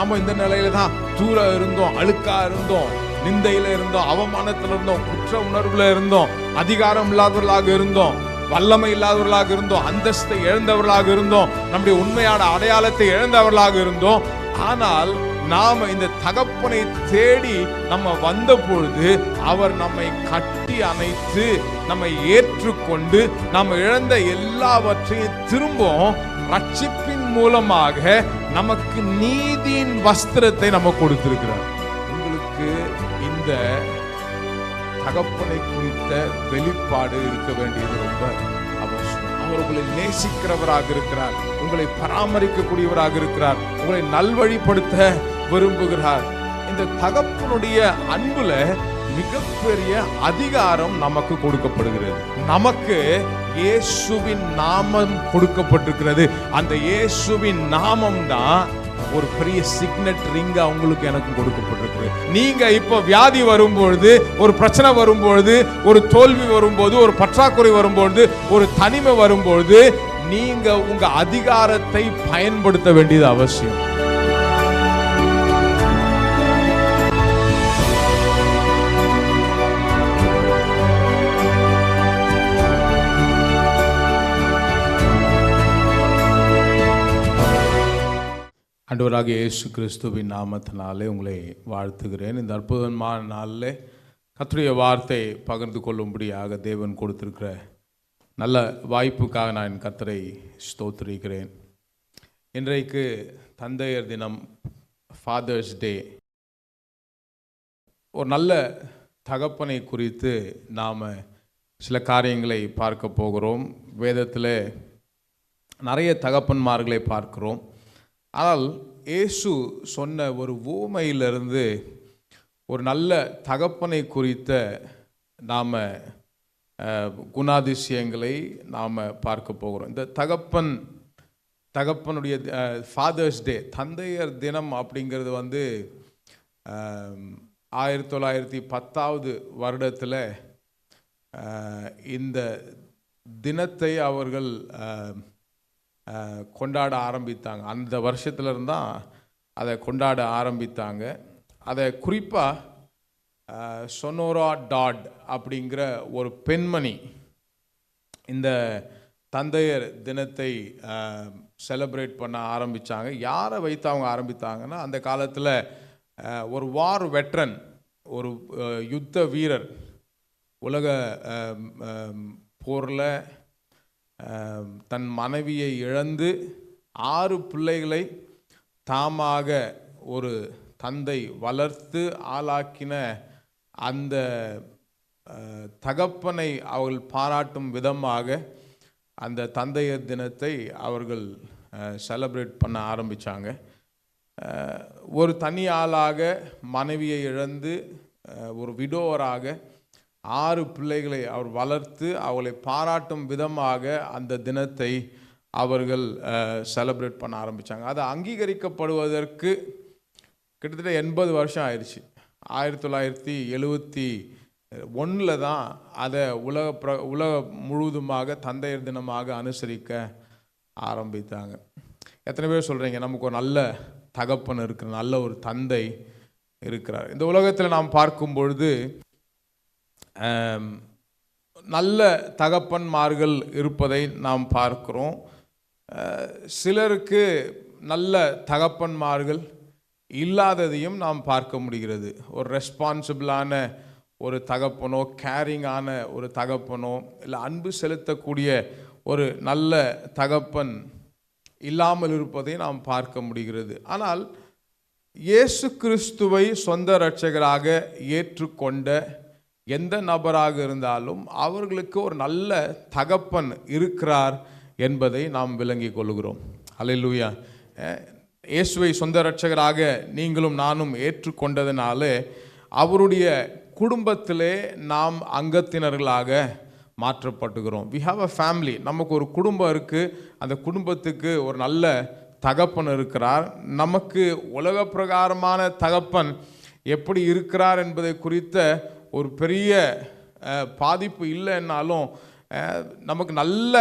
நாம இந்த நிலையில தான் தூர இருந்தோம், அழுக்கா இருந்தோம், நிந்தையில இருந்தோம், அவமானத்துல இருந்தோம், குற்ற உணர்வுல இருந்தோம், அதிகாரம் இல்லாதவர்களாக இருந்தோம், வல்லமை இல்லாதவர்களாக இருந்தோம், அந்தஸ்தை இழந்தவர்களாக இருந்தோம், நம்முடைய உண்மையான அடையாளத்தை இழந்தவர்களாக இருந்தோம். ஆனால் நாம இந்த தகப்பனை தேடி நம்ம வந்த பொழுது அவர் நம்மை கட்டி அணைத்து நம்மை ஏற்றுக்கொண்டு நம்ம இழந்த எல்லாவற்றையும் திரும்பவும் ரட்சிப்பின் மூலமாக நமக்கு நீதியின் வஸ்திரத்தை நம்ம கொடுத்திருக்கிறார். உங்களுக்கு இந்த தகப்பனை குறித்த வெளிப்பாடு இருக்க வேண்டியது ரொம்ப அவசியம். அவர் உங்களை நேசிக்கிறவராக இருக்கிறார், உங்களை பராமரிக்கக்கூடியவராக இருக்கிறார், உங்களை நல்வழிப்படுத்த விரும்புகிறார். இந்த தகப்பனுடைய அன்புல மிகப்பெரிய அதிகாரம் நமக்கு கொடுக்கப்படுகிறது. நமக்கு இயேசுவின் நாமம் கொடுக்கப்பட்டிருக்கிறது. அந்த இயேசுவின் நாமம் தான் ஒரு பெரிய சிக்னெட் ரிங்கா உங்களுக்கு எனக்கு கொடுக்கப்பட்டிருக்கு. நீங்க இப்ப வியாதி வரும்பொழுது, ஒரு பிரச்சனை வரும்பொழுது, ஒரு தோல்வி வரும்போது, ஒரு பற்றாக்குறை வரும்பொழுது, ஒரு தனிமை வரும்பொழுது நீங்க உங்க அதிகாரத்தை பயன்படுத்த வேண்டியது அவசியம். ஆண்டவராகிய இயேசு கிறிஸ்துவின் நாமத்தினாலே உங்களை வாழ்த்துகிறேன். இந்த அற்புதமான நாளில் கர்த்தருடைய வார்த்தை பகிர்ந்து கொள்ளும்படியாக தேவன் கொடுத்திருக்கிற நல்ல வாய்ப்புக்காக நான் கர்த்தரை ஸ்தோத்திரிக்கிறேன். இன்றைக்கு தந்தையர் தினம், ஃபாதர்ஸ் டே. ஒரு நல்ல தகப்பனை குறித்து நாம் சில காரியங்களை பார்க்க போகிறோம். வேதத்தில் நிறைய தகப்பன்மார்களை பார்க்கிறோம். ஆனால் இயேசு சொன்ன ஒரு உவமையிலிருந்து ஒரு நல்ல தகப்பனை குறித்த நாம் குணாதிசயங்களை நாம் பார்க்க போகிறோம். இந்த தகப்பனுடைய ஃபாதர்ஸ் டே, தந்தையர் தினம் அப்படிங்கிறது 1910 வருடத்தில் இந்த தினத்தை அவர்கள் கொண்டாட ஆரம்பித்தாங்க. அந்த வருஷத்துல இருந்தால் அதை கொண்டாட ஆரம்பித்தாங்க. அதை குறிப்பாக சொனோரா டாட் அப்படிங்கிற ஒரு பெண்மணி இந்த தந்தையர் தினத்தை செலிப்ரேட் பண்ண ஆரம்பித்தாங்க. யாரை வைத்து அவங்க ஆரம்பித்தாங்கன்னா, அந்த காலத்தில் ஒரு வார் வெட்ரன், ஒரு யுத்த வீரர், உலக போரில் தன் மனைவியை இழந்து 6 பிள்ளைகளை தாமாக ஒரு தந்தை வளர்த்து ஆளாக்கின அந்த தகப்பனை அவர்கள் பாராட்டும் விதமாக அந்த தந்தையர் தினத்தை அவர்கள் செலிப்ரேட் பண்ண ஆரம்பித்தாங்க. ஒரு தனி ஆளாக மனைவியை இழந்து ஒரு விடோவராக 6 பிள்ளைகளை அவர் வளர்த்து அவளை பாராட்டும் விதமாக அந்த தினத்தை அவர்கள் செலிப்ரேட் பண்ண ஆரம்பித்தாங்க. அது அங்கீகரிக்கப்படுவதற்கு கிட்டத்தட்ட 80 வருஷம் ஆயிடுச்சு. 1971 தான் அதை உலகம் முழுவதுமாக தந்தையர் தினமாக அனுசரிக்க ஆரம்பித்தாங்க. எத்தனை பேர் சொல்கிறீங்க நமக்கு ஒரு நல்ல தகப்பன் இருக்கிற, நல்ல ஒரு தந்தை இருக்கிறார்? இந்த உலகத்தில் நாம் பார்க்கும் பொழுது நல்ல தகப்பன்மார்கள் இருப்பதை நாம் பார்க்கிறோம். சிலருக்கு நல்ல தகப்பன்மார்கள் இல்லாததையும் நாம் பார்க்க முடிகிறது. ஒரு ரெஸ்பான்சிபிளான ஒரு தகப்பனோ, கேரிங்கான ஒரு தகப்பனோ, இல்லை அன்பு செலுத்தக்கூடிய ஒரு நல்ல தகப்பன் இல்லாமல் இருப்பதை நாம் பார்க்க முடிகிறது. ஆனால் இயேசு கிறிஸ்துவை சொந்த இரட்சகராக ஏற்றுக்கொண்ட எந்த நபராக இருந்தாலும் அவர்களுக்கு ஒரு நல்ல தகப்பன் இருக்கிறார் என்பதை நாம் விளங்கி கொள்கிறோம். அல்லேலூயா. இயேசுவை சொந்த இரட்சகராக நீங்களும் நானும் ஏற்றுக்கொண்டதினாலே அவருடைய குடும்பத்திலே நாம் அங்கத்தினர்களாக மாற்றப்பட்டுகிறோம். We have a family. நமக்கு ஒரு குடும்பம் இருக்குது. அந்த குடும்பத்துக்கு ஒரு நல்ல தகப்பன் இருக்கிறார். நமக்கு உலக பிரகாரமான தகப்பன் எப்படி இருக்கிறார் என்பதை குறித்த ஒரு பெரிய பாதிப்பு இல்லைன்னாலும் நமக்கு நல்ல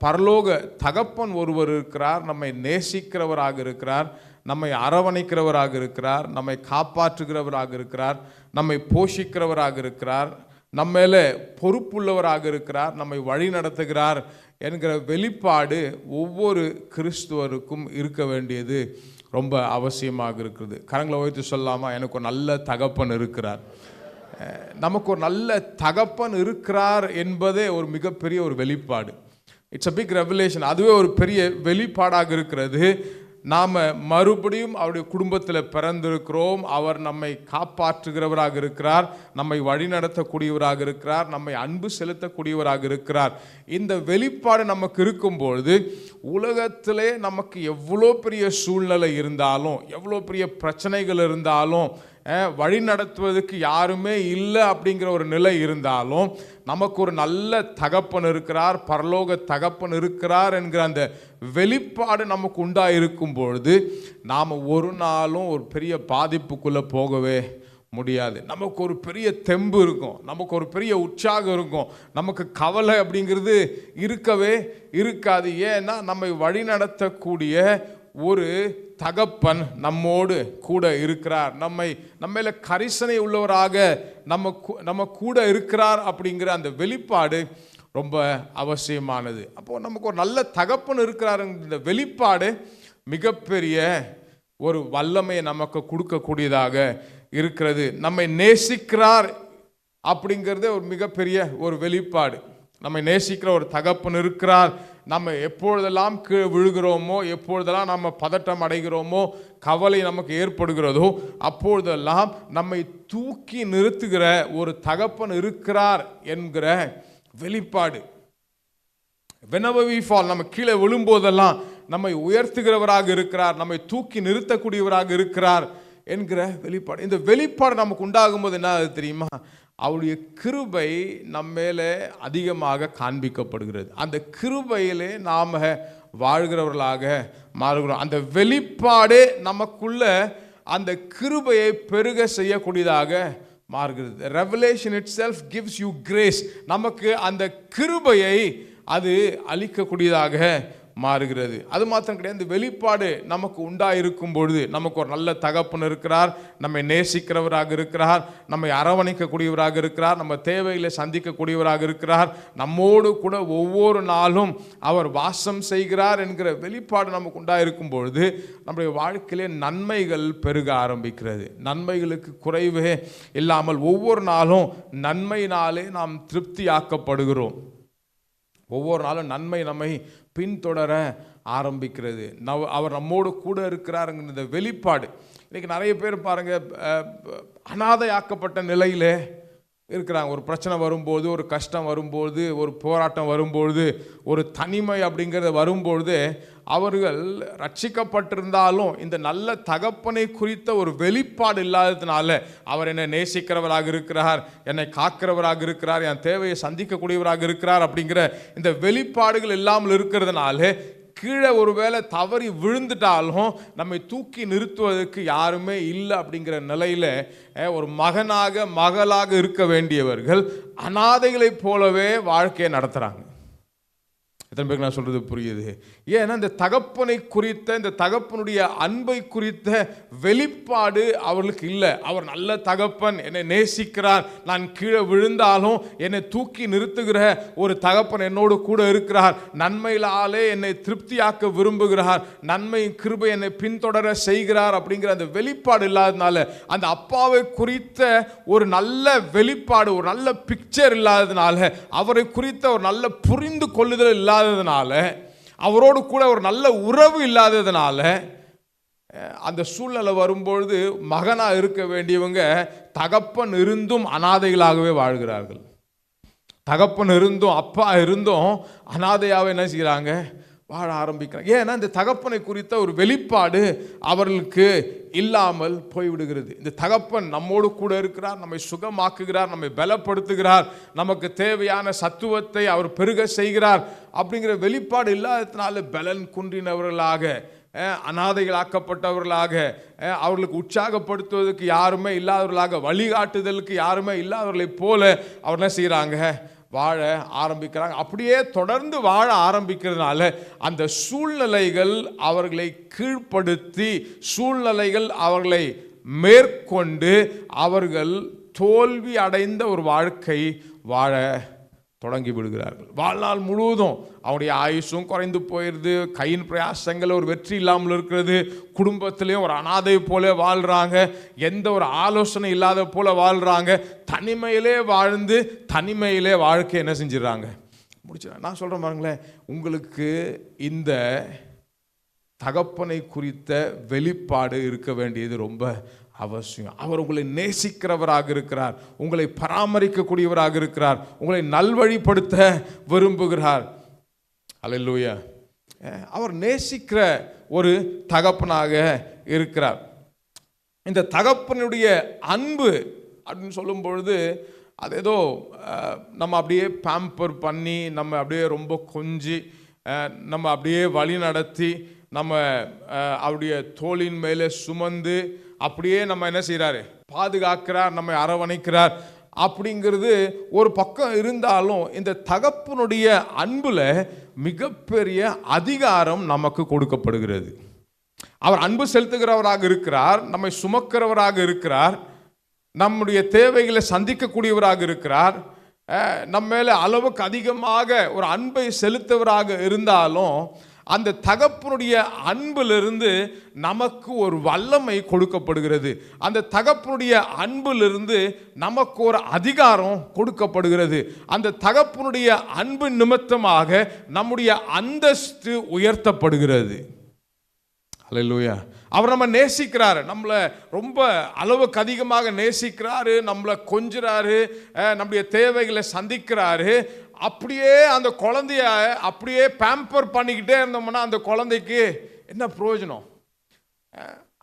பரலோக தகப்பன் ஒருவர் இருக்கிறார், நம்மை நேசிக்கிறவராக இருக்கிறார். நம்மை அரவணைக்கிறவராக இருக்கிறார், நம்மை காப்பாற்றுகிறவராக இருக்கிறார், நம்மை போஷிக்கிறவராக இருக்கிறார், நம்ம மேலே பொறுப்புள்ளவராக இருக்கிறார், நம்மை வழி நடத்துகிறார் என்கிற வெளிப்பாடு ஒவ்வொரு கிறிஸ்துவருக்கும் இருக்க வேண்டியது ரொம்ப அவசியமாக இருக்குது. கரங்களை உயர்த்தி சொல்லாமா, எனக்கு ஒரு நல்ல தகப்பன் இருக்கிறார். நமக்கு ஒரு நல்ல தகப்பன் இருக்கிறார் என்பதே ஒரு மிகப்பெரிய ஒரு வெளிப்பாடு. It's a big revelation. அதுவே ஒரு பெரிய வெளிப்பாடாக இருக்கிறது. நாம் மறுபடியும் அவருடைய குடும்பத்தில் பிறந்திருக்கிறோம். அவர் நம்மை காப்பாற்றுகிறவராக இருக்கிறார், நம்மை வழிநடத்தக்கூடியவராக இருக்கிறார், நம்மை அன்பு செலுத்தக்கூடியவராக இருக்கிறார். இந்த வெளிப்பாடு நமக்கு இருக்கும்பொழுது உலகத்திலே நமக்கு எவ்வளோ பெரிய சூழ்நிலை இருந்தாலும், எவ்வளோ பெரிய பிரச்சனைகள் இருந்தாலும், வழி நடத்துவதற்கு யாருமே இல்லை அப்படிங்கிற ஒரு நிலை இருந்தாலும், நமக்கு ஒரு நல்ல தகப்பன் இருக்கிறார், பரலோக தகப்பன் இருக்கிறார் என்கிற அந்த வெளிப்பாடு நமக்கு உண்டாயிருக்கும் பொழுது நாம் ஒரு நாளும் ஒரு பெரிய பாதிப்புக்குள்ளே போகவே முடியாது. நமக்கு ஒரு பெரிய தெம்பு இருக்கும், நமக்கு ஒரு பெரிய உற்சாகம் இருக்கும், நமக்கு கவலை அப்படிங்கிறது இருக்கவே இருக்காது. ஏன்னா நம்மை வழி நடத்தக்கூடிய ஒரு தகப்பன் நம்மோடு கூட இருக்கிறார், நம்மையில கரிசனை உள்ளவராக நம்ம கூட இருக்கிறார் அப்படிங்கிற அந்த வெளிப்பாடு ரொம்ப அவசியமானது. அப்போது நமக்கு ஒரு நல்ல தகப்பன் இருக்கிறார். இந்த வெளிப்பாடு மிகப்பெரிய ஒரு வல்லமையை நமக்கு கொடுக்கக்கூடியதாக இருக்கிறது. நம்மை நேசிக்கிறார் அப்படிங்கிறதே ஒரு மிகப்பெரிய ஒரு வெளிப்பாடு. நம்மை நேசிக்கிற ஒரு தகப்பன் இருக்கிறார். நம்ம எப்பொழுதெல்லாம் கீழே விழுகிறோமோ, எப்பொழுதெல்லாம் நம்ம பதட்டம் அடைகிறோமோ, கவலை நமக்கு ஏற்படுகிறதோ, அப்பொழுதெல்லாம் நம்மை தூக்கி நிறுத்துகிற ஒரு தகப்பன் இருக்கிறார் என்கிற வெளிப்பாடு. whenever we fall, நம்ம கீழே விழும்போதெல்லாம் நம்மை உயர்த்துகிறவராக இருக்கிறார், நம்மை தூக்கி நிறுத்தக்கூடியவராக இருக்கிறார் என்கிற வெளிப்பாடு. இந்த வெளிப்பாடு நமக்கு உண்டாகும் போது என்ன தெரியுமா, அவருடைய கிருபை நம்ம மேலே அதிகமாக காண்பிக்கப்படுகிறது. அந்த கிருபையிலே நாம் வாழ்கிறவர்களாக மாறுகிறோம். அந்த வெளிப்பாடே நமக்குள்ள அந்த கிருபையை பெருக செய்யக்கூடியதாக மாறுகிறது. Revelation it self gives you grace. நமக்கு அந்த கிருபையை அது அளிக்கக்கூடியதாக மாறுகிறது. அது மாத்திரம் கிடையாது, இந்த வெளிப்பாடு நமக்கு உண்டாயிருக்கும் பொழுது நமக்கு ஒரு நல்ல தகப்பன் இருக்கிறார், நம்மை நேசிக்கிறவராக இருக்கிறார், நம்மை அரவணைக்கக்கூடியவராக இருக்கிறார், நம்ம தேவைகளை சந்திக்கக்கூடியவராக இருக்கிறார், நம்மோடு கூட ஒவ்வொரு நாளும் அவர் வாசம் செய்கிறார் என்கிற வெளிப்பாடு நமக்கு உண்டாயிருக்கும் பொழுது நம்முடைய வாழ்க்கையிலே நன்மைகள் பெருக ஆரம்பிக்கிறது. நன்மைகளுக்கு குறைவே இல்லாமல் ஒவ்வொரு நாளும் நன்மையினாலே நாம் திருப்தியாக்கப்படுகிறோம். ஒவ்வொரு நாளும் நன்மை நம்மை பின்தொடர ஆரம்பிக்கிறது. அவர் நம்மோடு கூட இருக்கிறாருங்கிற இந்த வெளிப்பாடு. இன்றைக்கி நிறைய பேர் பாருங்கள், அனாதையாக்கப்பட்ட நிலையிலே இருக்கிறாங்க. ஒரு பிரச்சனை வரும்போது, ஒரு கஷ்டம் வரும்போது, ஒரு போராட்டம் வரும்பொழுது, ஒரு தனிமை அப்படிங்கிறது வரும்பொழுது அவர்கள் ரட்சிக்கப்பட்டிருந்தாலும் இந்த நல்ல தகப்பனை குறித்த ஒரு வெளிப்பாடு இல்லாததுனால, அவர் என்னை நேசிக்கிறவராக இருக்கிறார், என்னை காக்கிறவராக இருக்கிறார், என் தேவையை சந்திக்கக்கூடியவராக இருக்கிறார் அப்படிங்கிற இந்த வெளிப்பாடுகள் இல்லாமல் இருக்கிறதுனால கீழே ஒருவேளை தவறி விழுந்துட்டாலும் நம்மை தூக்கி நிறுத்துவதற்கு யாருமே இல்லை அப்படிங்கிற நிலையில் ஒரு மகனாக மகளாக இருக்க வேண்டியவர்கள் அனாதைகளைப் போலவே வாழ்க்கையை நடத்துகிறாங்க. எத்தனை பேருக்கு நான் சொல்றது புரியுது? ஏன்னா இந்த தகப்பனை குறித்த, இந்த தகப்பனுடைய அன்பை குறித்த வெளிப்பாடு அவர்களுக்கு இல்லை. அவர் நல்ல தகப்பன், என்னை நேசிக்கிறார், நான் கீழே விழுந்தாலும் என்னை தூக்கி நிறுத்துகிற ஒரு தகப்பன் என்னோடு கூட இருக்கிறார், நன்மையிலாலே என்னை திருப்தியாக்க விரும்புகிறார், நன்மை கிருபை என்னை பின்தொடர செய்கிறார் அப்படிங்கிற அந்த வெளிப்பாடு இல்லாததுனால, அந்த அப்பாவை குறித்த ஒரு நல்ல வெளிப்பாடு, ஒரு நல்ல பிக்சர் இல்லாததுனால, அவரை குறித்த ஒரு நல்ல புரிந்து கொள்ளுதல் இல்லாததுனால, அவரோடு கூட ஒரு நல்ல உறவு இல்லாததுனால, அந்த சூழ்நிலை வரும்பொழுது மகனாக இருக்க வேண்டியவங்க தகப்பன் இருந்தும் அனாதைகளாகவே வாழ்கிறார்கள். தகப்பன் இருந்தும் அப்பா இருந்தும் அனாதையாகவே என்ன செய்கிறாங்க, வாழ ஆரம்பிக்கிறாங்க. ஏன்னா இந்த தகப்பனை குறித்த ஒரு வெளிப்பாடு அவர்களுக்கு இல்லாமல் போய்விடுகிறது. இந்த தகப்பன் நம்மோடு கூட இருக்கிறார், நம்மை சுகமாக்குகிறார், நம்மை பலப்படுத்துகிறார், நமக்கு தேவையான சத்துவத்தை அவர் பெருக செய்கிறார் அப்படிங்கிற வெளிப்பாடு இல்லாததுனால பலன் குன்றினவர்களாக, அனாதைகளாக்கப்பட்டவர்களாக, அவர்களுக்கு உற்சாகப்படுத்துவதற்கு யாருமே இல்லாதவர்களாக, வழிகாட்டுதலுக்கு யாருமே இல்லாதவர்களைப் போல அவர் என்ன செய்கிறாங்க, வாழ ஆரம்பிக்கிறாங்க. அப்படியே தொடர்ந்து வாழ ஆரம்பிக்கிறதுனால அந்த சூழ்நிலைகள் அவர்களை கீழ்ப்படுத்தி, சூழ்நிலைகள் அவர்களை மேற்கொண்டு அவர்கள் தோல்வி அடைந்த ஒரு வாழ்க்கை வாழ தொடங்கி விடுகிறார்கள். வாழ்நாள் முழுவதும் அவனுடைய ஆயுசும் குறைந்து போயிடுது, கையின் பிரயாசங்கள் ஒரு வெற்றி இல்லாமல் இருக்கிறது, குடும்பத்திலேயும் ஒரு அனாதை போல வாழ்கிறாங்க, எந்த ஒரு ஆலோசனை இல்லாத போல வாழ்கிறாங்க, தனிமையிலே வாழ்ந்து தனிமையிலே வாழ்க்கை என்ன செஞ்சிடறாங்க முடிச்சிடறாங்க. நான் சொல்கிறேன் பாருங்களேன், உங்களுக்கு இந்த தகப்பனை குறித்த வெளிப்பாடு இருக்க வேண்டியது ரொம்ப அவசியம். அவர் உங்களை நேசிக்கிறவராக இருக்கிறார், உங்களை பராமரிக்கக்கூடியவராக இருக்கிறார், உங்களை நல்வழிப்படுத்த விரும்புகிறார். அல்லேலூயா. அவர் நேசிக்கிற ஒரு தகப்பனாக இருக்கிறார். இந்த தகப்பனுடைய அன்பு அப்படின்னு சொல்லும் பொழுது அது ஏதோ நம்ம அப்படியே பேம்பர் பண்ணி, நம்ம அப்படியே ரொம்ப கொஞ்சி, நம்ம அப்படியே வழி நடத்தி, நம்ம அவருடைய தோளின் மேலே சுமந்து அப்படியே நம்ம என்ன செய்கிறாரு, பாதுகாக்கிறார், நம்மை அரவணைக்கிறார் அப்படிங்கிறது ஒரு பக்கம் இருந்தாலும், இந்த தகப்பனுடைய அன்புல மிகப்பெரிய அதிகாரம் நமக்கு கொடுக்கப்படுகிறது. அவர் அன்பு செலுத்துகிறவராக இருக்கிறார், நம்மை சுமக்கிறவராக இருக்கிறார், நம்முடைய தேவைகளை சந்திக்கக்கூடியவராக இருக்கிறார், நம்ம மேலே அளவுக்கு அதிகமாக ஒரு அன்பை செலுத்துவராக இருந்தாலும் அந்த தகப்பனுடைய அன்பிலிருந்து நமக்கு ஒரு வல்லமை கொடுக்கப்படுகிறது. அந்த தகப்பனுடைய அன்பிலிருந்து நமக்கு ஒரு அதிகாரம் கொடுக்கப்படுகிறது. அந்த தகப்பனுடைய அன்பு நிமித்தமாக நம்முடைய அந்தஸ்து உயர்த்தப்படுகிறது. அல்லேலூயா. அவர் நம்ம நேசிக்கிறாரு, நம்மளை ரொம்ப அளவுக்கு அதிகமாக நேசிக்கிறாரு, நம்மளை கொஞ்சுறாரு, நம்முடைய தேவைகளை சந்திக்கிறாரு. அப்படியே அந்த குழந்தைய அப்படியே பேம்பர் பண்ணிக்கிட்டே இருந்தோம்னா அந்த குழந்தைக்கு என்ன பிரயோஜனம்?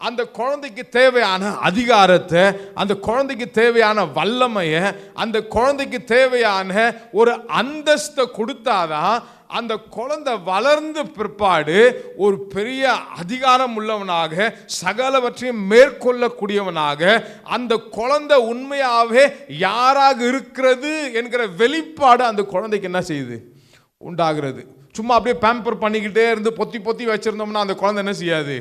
அந்த குழந்தைக்கு தேவையான அதிகாரத்தை, அந்த குழந்தைக்கு தேவையான வல்லமையை, அந்த குழந்தைக்கு தேவையான ஒரு அந்தஸ்தை கொடுத்தாதான் அந்த குழந்தை வளர்ந்து பிற்பாடு ஒரு பெரிய அதிகாரம் உள்ளவனாக, சகலவற்றையும் மேற்கொள்ளக்கூடியவனாக, அந்த குழந்தை உண்மையாகவே யாராக இருக்கிறது என்கிற வெளிப்பாடு அந்த குழந்தைக்கு என்ன செய்யுது, உண்டாகிறது. சும்மா அப்படியே பேம்பர் பண்ணிக்கிட்டே இருந்து பொத்தி பொத்தி வச்சிருந்தோம்னா அந்த குழந்தை என்ன செய்யாது,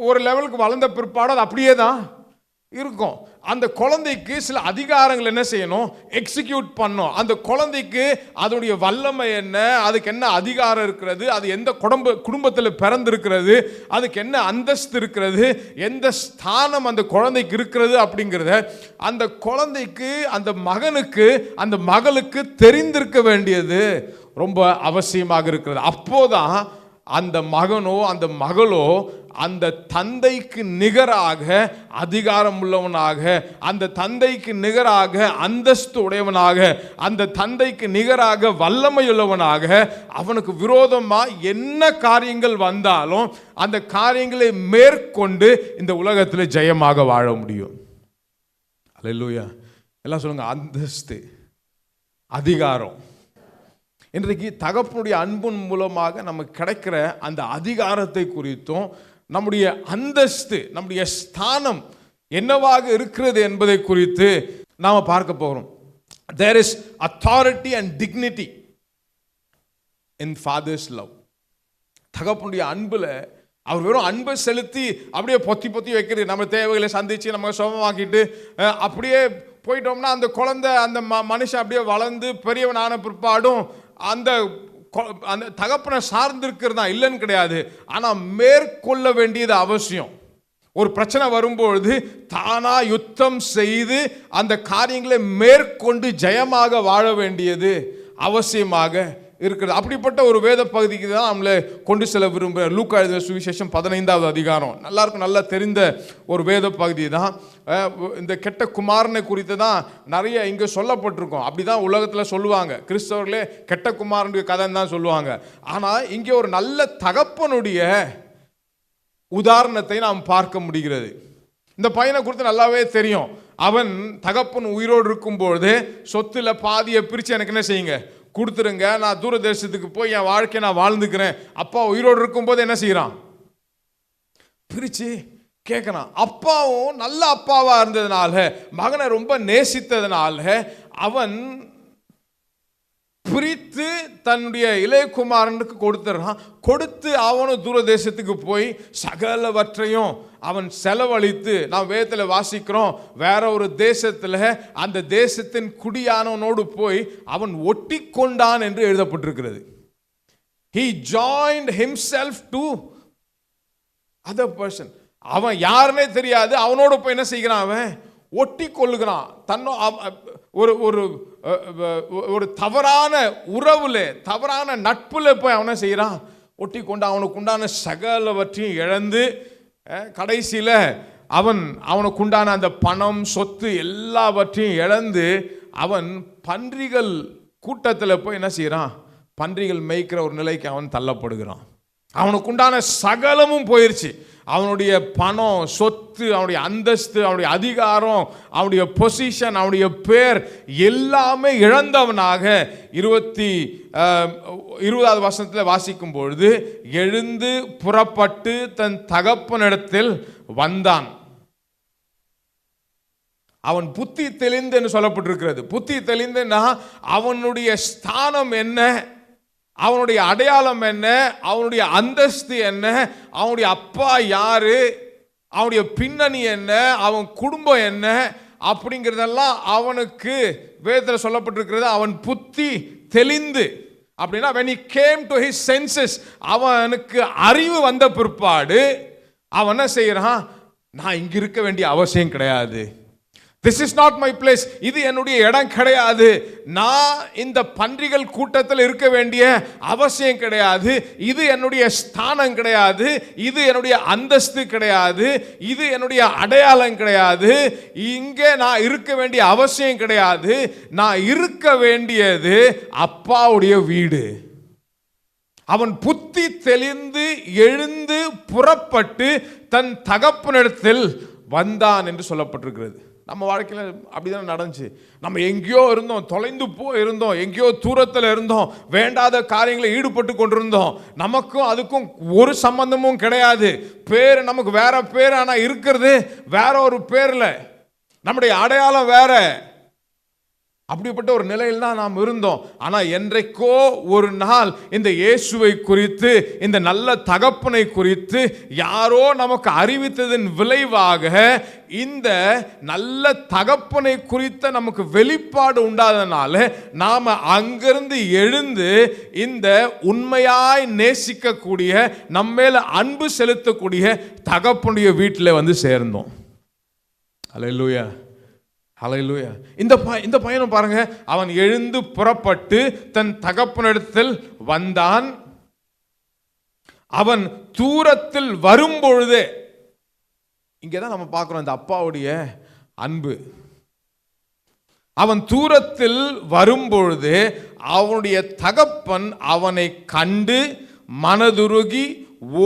ஒரு லெவலுக்கு வளர்ந்த பிற்பாடு அது அப்படியே தான் இருக்கும். அந்த குழந்தைக்கு சில அதிகாரங்கள் என்ன செய்யணும், எக்ஸிக்யூட் பண்ணும். அந்த குழந்தைக்கு அதோடைய வல்லமை என்ன, அதுக்கு என்ன அதிகாரம் இருக்கிறது, அது எந்த குடும்பத்தில் பிறந்திருக்கிறது, அதுக்கு என்ன அந்தஸ்து இருக்கிறது, எந்த ஸ்தானம் அந்த குழந்தைக்கு இருக்கிறது அப்படிங்கிறத அந்த குழந்தைக்கு, அந்த மகனுக்கு, அந்த மகளுக்கு தெரிந்திருக்க வேண்டியது ரொம்ப அவசியமாக இருக்கிறது. அப்போதான் அந்த மகனோ அந்த மகளோ அந்த தந்தைக்கு நிகராக அதிகாரம் உள்ளவனாக, அந்த தந்தைக்கு நிகராக அந்தஸ்து உடையவனாக, அந்த தந்தைக்கு நிகராக வல்லமையுள்ளவனாக, அவனுக்கு விரோதமா என்ன காரியங்கள் வந்தாலும் அந்த காரியங்களை மேற்கொண்டு இந்த உலகத்தில் ஜெயமாக வாழ முடியும். அல்லேலூயா. எல்லாம் சொல்லுங்க, அந்தஸ்து, அதிகாரம். இன்றைக்கு தகப்பனுடைய அன்பின் மூலமாக நமக்கு கிடைக்கிற அந்த அதிகாரத்தை குறித்தும், நம்முடைய அந்தஸ்து, நம்முடைய ஸ்தானம் என்னவாக இருக்கிறது என்பதை குறித்து நாம் பார்க்க போகிறோம். There is authority and dignity in father's love. தகப்பனுடைய அன்புல அவர் வெறும் அன்பை செலுத்தி அப்படியே பொத்தி பொத்தி வைக்கிறது, நம்ம தேவைகளை சந்திச்சு நம்ம சுகமாக்கிட்டு அப்படியே போயிட்டோம்னா அந்த குழந்தை, அந்த மனுஷன் அப்படியே வளர்ந்து பெரியவனான பிற்பாடும் அந்த தகப்பனை சார்ந்திருக்கிறதா இல்லைன்னு கிடையாது. ஆனால் மேற்கொள்ள வேண்டியது அவசியம். ஒரு பிரச்சனை வரும்பொழுது தானா யுத்தம் செய்து அந்த காரியங்களை மேற்கொண்டு ஜெயமாக வாழ வேண்டியது அவசியமாக இருக்கிறது. அப்படிப்பட்ட ஒரு வேத பகுதிக்கு தான் நம்மளை கொண்டு செல்ல விரும்புகிறேன். லூக்கா எழுதின சுவிசேஷம் 15வது அதிகாரம். எல்லாருக்கும் நல்லா தெரிந்த ஒரு வேத பகுதி தான். இந்த கெட்ட குமாரனை குறித்து தான் நிறைய இங்கே சொல்லப்பட்டிருக்கோம். அப்படி தான் உலகத்தில் சொல்லுவாங்க. கிறிஸ்தவர்களே கெட்ட குமாரனுடைய கதைன்னு தான் சொல்லுவாங்க. ஆனால் இங்கே ஒரு நல்ல தகப்பனுடைய உதாரணத்தை நாம் பார்க்க முடிகிறது. இந்த பையனை குறித்து நல்லாவே தெரியும். அவன் தகப்பன் உயிரோடு இருக்கும்பொழுது சொத்துல பாதியை பிரித்து எனக்கு என்ன செய்யுங்க, கொடுத்துருங்க, நான் தூரதேசத்துக்கு போய் என் வாழ்க்கையை நான் வாழ்ந்துக்கிறேன். அப்பா உயிரோடு இருக்கும்போது என்ன செய்யறான், பிரிச்சு கேட்கறான். அப்பாவும் நல்ல அப்பாவா இருந்ததுனால, மகனை ரொம்ப நேசித்ததுனால அவன் பிரித்து தன்னுடைய இளையகுமாரனுக்கு கொடுத்துறான். கொடுத்து அவனும் தூரதேசத்துக்கு போய் சகலவற்றையும் அவன் செலவழித்து, நாம் வேதத்தில் வாசிக்கிறோம், வேற ஒரு தேசத்தில் அந்த தேசத்தின் குடியானவனோடு போய் அவன் ஒட்டி கொண்டான் என்று எழுதப்பட்டிருக்கிறது. He joined himself to other person. அவன் யாருன்னே தெரியாது, அவனோட போய் என்ன செய்கிறான், அவன் ஒட்டி கொள்ளுகிறான். ஒரு ஒரு ஒரு தவறான உறவுல, தவறான நட்புல போய் அவனை செய்கிறான், ஒட்டி கொண்டு அவனுக்கு உண்டான சகலவற்றையும் இழந்து கடைசியில் அவனுக்கு உண்டான அந்த பணம் சொத்து எல்லாவற்றையும் இழந்து அவன் பன்றிகள் கூட்டத்தில் போய் என்ன செய்கிறான், பன்றிகள் மேய்க்கிற ஒரு நிலைக்கு அவன் தள்ளப்படுகிறான். அவனுக்கு உண்டான சகலமும் போயிருச்சு. அவனுடைய பணம், சொத்து, அவனுடைய அந்தஸ்து, அவனுடைய அதிகாரம், அவனுடைய பொசிஷன், அவனுடைய பேர் எல்லாமே இழந்தவனாக 20வது வசனத்தில் வாசிக்கும் பொழுது, எழுந்து புறப்பட்டு தன் தகப்பனிடத்தில் வந்தான். அவன் புத்தி தெளிந்து என்று சொல்லப்பட்டிருக்கிறது. புத்தி தெளிந்துன்னா அவனுடைய ஸ்தானம் என்ன, அவனுடைய அடையாளம் என்ன, அவனுடைய அந்தஸ்து என்ன, அவனுடைய அப்பா யாரு, அவனுடைய பின்னணி என்ன, அவன் குடும்பம் என்ன அப்படிங்கிறதெல்லாம் அவனுக்கு வேதத்தில் சொல்லப்பட்டிருக்கிறது. அவன் புத்தி தெளிந்து அப்படின்னா when he came to his senses, அவனுக்கு அறிவு வந்த பிற்பாடு அவன் என்ன செய்யறான், நான் இங்க இருக்க வேண்டிய அவசியம் கிடையாது, this is not my place, இது என்னுடைய இடம் கிடையாது, நான் இந்த பன்றிகள் கூட்டத்தில் இருக்க வேண்டிய அவசியம் கிடையாது, இது என்னுடைய ஸ்தானம் கிடையாது, இது என்னுடைய அந்தஸ்து கிடையாது, இது என்னுடைய அடையாளம் கிடையாது, இங்கே நான் இருக்க வேண்டிய அவசியம் கிடையாது, நான் இருக்க வேண்டியது அப்பாவுடைய வீடு. அவன் புத்தி தெளிந்து எழுந்து புறப்பட்டு தன் தகப்பனிடத்தில் வந்தான் என்று சொல்லப்பட்டிருக்கிறது. நம்ம வாழ்க்கையில் அப்படிதான் நடந்துச்சு. நம்ம எங்கேயோ இருந்தோம், தொலைந்து இருந்தோம், எங்கேயோ தூரத்தில் இருந்தோம், வேண்டாத காரியங்களை ஈடுபட்டு கொண்டிருந்தோம், நமக்கும் அதுக்கும் ஒரு சம்பந்தமும் கிடையாது. பேர் நமக்கு வேற பேர், ஆனால் இருக்கிறது வேற ஒரு பேர்ல, நம்முடைய அடையாளம் வேற. அப்படிப்பட்ட ஒரு நிலையில் தான் நாம் இருந்தோம். ஆனால் என்றைக்கோ ஒரு நாள் இந்த இயேசுவை குறித்து, இந்த நல்ல தகப்பனை குறித்து யாரோ நமக்கு அறிவித்ததன் விளைவாக இந்த நல்ல தகப்பனை குறித்த நமக்கு வெளிப்பாடு உண்டாதனால நாம் அங்கிருந்து எழுந்து இந்த உண்மையாய் நேசிக்கக்கூடிய, நம்மேல அன்பு செலுத்தக்கூடிய தகப்பனுடைய வீட்டில் வந்து சேர்ந்தோம். அல்லேலூயா, ஹல்லேலூயா. இந்த பையனும் பாருங்க, அவன் எழுந்து புறப்பட்டு தன் தகப்பனிடத்தில் வந்தான். அவன் தூரத்தில் வரும்பொழுதே, இங்கதான் நம்ம பார்க்கிறோம் இந்த அப்பாவுடைய அன்பு. அவன் தூரத்தில் வரும்பொழுது அவனுடைய தகப்பன் அவனை கண்டு மனதுருகி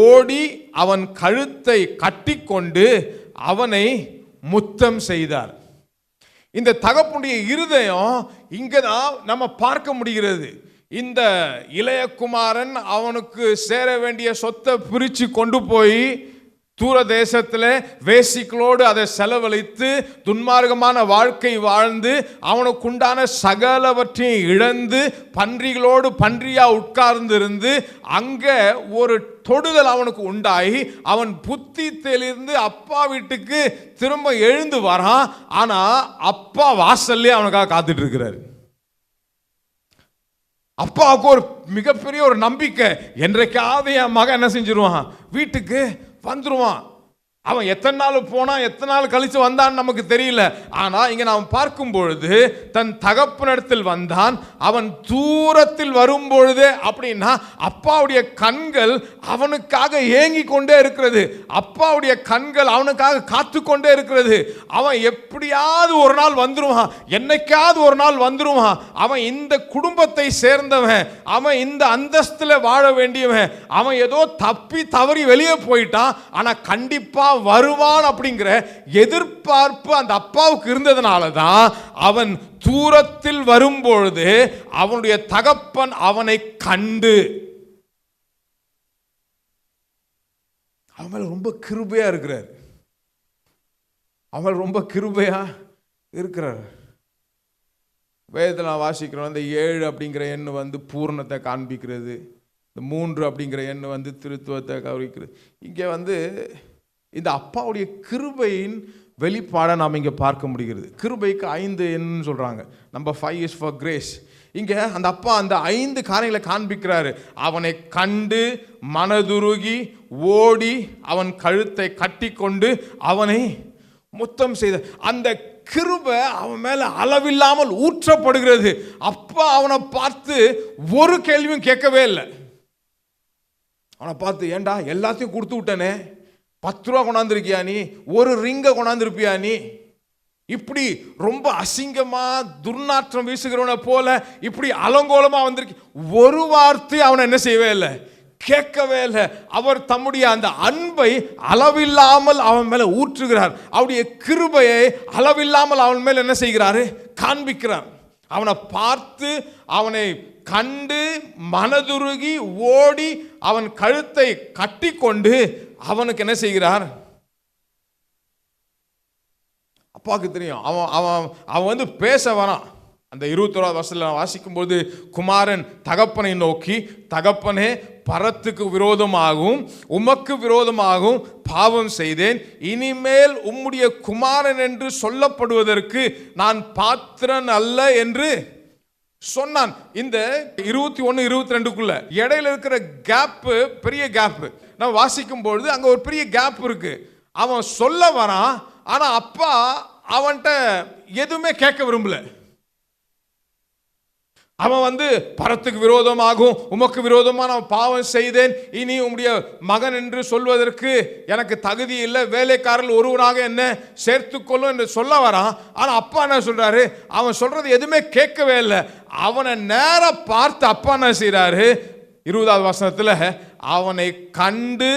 ஓடி அவன் கழுத்தை கட்டிக்கொண்டு அவனை முத்தம் செய்தார். இந்த தகப்பனுடைய இருதயம் இங்கதான் நம்ம பார்க்க முடிகிறது. இந்த இளையகுமாரன் அவனுக்கு சேர வேண்டிய சொத்தை பிரித்து கொண்டு போய் தூர தேசத்தில் வேசிகளோடு அதை செலவழித்து துன்மார்க்கமான வாழ்க்கை வாழ்ந்து அவனுக்குண்டான சகலவற்றையும் இழந்து பன்றிகளோடு பன்றியா உட்கார்ந்து இருந்து அங்கே ஒரு தொடுதல் அவனுக்கு உண்டாகி அவன் புத்தி தெளிந்து அப்பா வீட்டுக்கு திரும்ப எழுந்து வரான். ஆனா அப்பா வாசல்லே அவனுக்காக காத்துட்டு இருக்கிறாரு. அப்பாவுக்கு ஒரு மிகப்பெரிய ஒரு நம்பிக்கை, என்றைக்காவது என் மகன் என்ன செஞ்சிருவான், வீட்டுக்கு வந்துருவான். அவன் எத்தனை நாள் போனா எத்தனை நாள் கழிச்சு வந்தான்னு நமக்கு தெரியல. ஆனா இங்க நாம் பார்க்கும் பொழுது தன் தகப்பனிடத்தில் வந்தான். அவன் தூரத்தில் வரும்பொழுது அப்படின்னா அப்பாவுடைய கண்கள் அவனுக்காக ஏங்கி கொண்டே இருக்கிறது. அப்பாவுடைய கண்கள் அவனுக்காக காத்து கொண்டே இருக்கிறது. அவன் எப்படியாவது ஒரு நாள் வந்துருவான், என்னைக்காவது ஒரு நாள் வந்துருவான். அவன் இந்த குடும்பத்தை சேர்ந்தவன், அவன் இந்த அந்தஸ்துல வாழ வேண்டியவன். அவன் ஏதோ தப்பி தவறி வெளியே போயிட்டான், ஆனா கண்டிப்பா வருவான் அப்படிங்கிற எதிர்பார்ப்பு அந்த அப்பாவுக்கு இருந்ததுனால தான் அவன் தூரத்தில் வரும்பொழுது அவனுடைய தகப்பன் அவனை கண்டு அவன் ரொம்ப கிருபையா இருக்கிறார். அவன் ரொம்ப கிருபையா இருக்கிறார். வேதத்தில் நான் வாசிக்கிறோம், இந்த 7 அப்படிங்கிற எண் வந்து பூர்ணத்தை காண்பிக்கிறது, இந்த 3 அப்படிங்கிற எண் வந்து திருத்துவத்தை கவனிக்கிறது. இங்கே வந்து இந்த அப்பாவுடைய கிருபையின் வெளிப்பாடை நாம் இங்கே பார்க்க முடிகிறது. கிருபைக்கு 5 எண்ணு சொல்கிறாங்க. Number 5 is for grace. இங்கே அந்த அப்பா அந்த 5 காரியங்களை காண்பிக்கிறாரு. அவனை கண்டு மனதுருகி ஓடி அவன் கழுத்தை கட்டி கொண்டு அவனை முத்தம் செய்த அந்த கிருபை அவன் மேல அளவில்லாமல் ஊற்றப்படுகிறது. அப்பா அவனை பார்த்து ஒரு கேள்வியும் கேட்கவே இல்லை. அவனை பார்த்து, ஏண்டா எல்லாத்தையும் கொடுத்து விட்டனே, 10 ரூபா கொண்டாந்துருக்கியா நீ, ஒரு ரிங்கை கொண்டாந்துருப்பியா நீ, இப்படி ரொம்ப அசிங்கமா துர்நாற்றம் வீசுகிறவனை போல இப்படி அலங்கோலமா வந்திருக்கு, ஒரு வார்த்தை அவனை என்ன செய்யவே இல்லை, கேட்கவே இல்லை. அவர் தம்முடைய அந்த அன்பை அளவில்லாமல் அவன் மேல ஊற்றுகிறார். அவருடைய கிருபையை அளவில்லாமல் அவன் மேல என்ன செய்கிறாரு, காண்பிக்கிறார். அவனை பார்த்து அவனை கண்டு மனதுருகி ஓடி அவன் கழுத்தை கட்டி கொண்டு அவனுக்கு என்ன செய்கிறார், அப்பாவுக்கு தெரியும் அவன் அவன் அவன் வந்து பேச வரான். அந்த 21வது வசனத்தில் வாசிக்கும்போது, குமாரன் தகப்பனை நோக்கி, தகப்பனே, பரத்துக்கு விரோதமாகவும் உமக்கு விரோதமாகவும் பாவம் செய்தேன், இனிமேல் உம்முடைய குமாரன் என்று சொல்லப்படுவதற்கு நான் பாத்திரன் அல்ல என்று சொன்னான். இந்த 21, 22க்குள்ள இடையில இருக்கிற கேப் பெரிய கேப். நம்ம வாசிக்கும் பொழுது அங்க ஒரு பெரிய கேப் இருக்கு. அவன் சொல்ல வரான், ஆனா அப்பா அவன்கிட்ட எதுவுமே கேட்க விரும்பல. அவன் வந்து பரத்துக்கு விரோதமாகவும் உமக்கு விரோதமாக நான் பாவம் செய்தேன், இனி உம்முடைய மகன் என்று சொல்வதற்கு எனக்கு தகுதி இல்லை, வேலைக்காரர்கள் ஒருவராக என்ன சேர்த்துக்கொள்ளும் என்று சொல்ல வரான். ஆனால் அப்பா என்ன சொல்றாரு, அவன் சொல்றது எதுவுமே கேட்கவே இல்லை. அவனை நேர பார்த்து அப்பா என்ன செய்யறாரு, 20வது வசனத்தில், அவனை கண்டு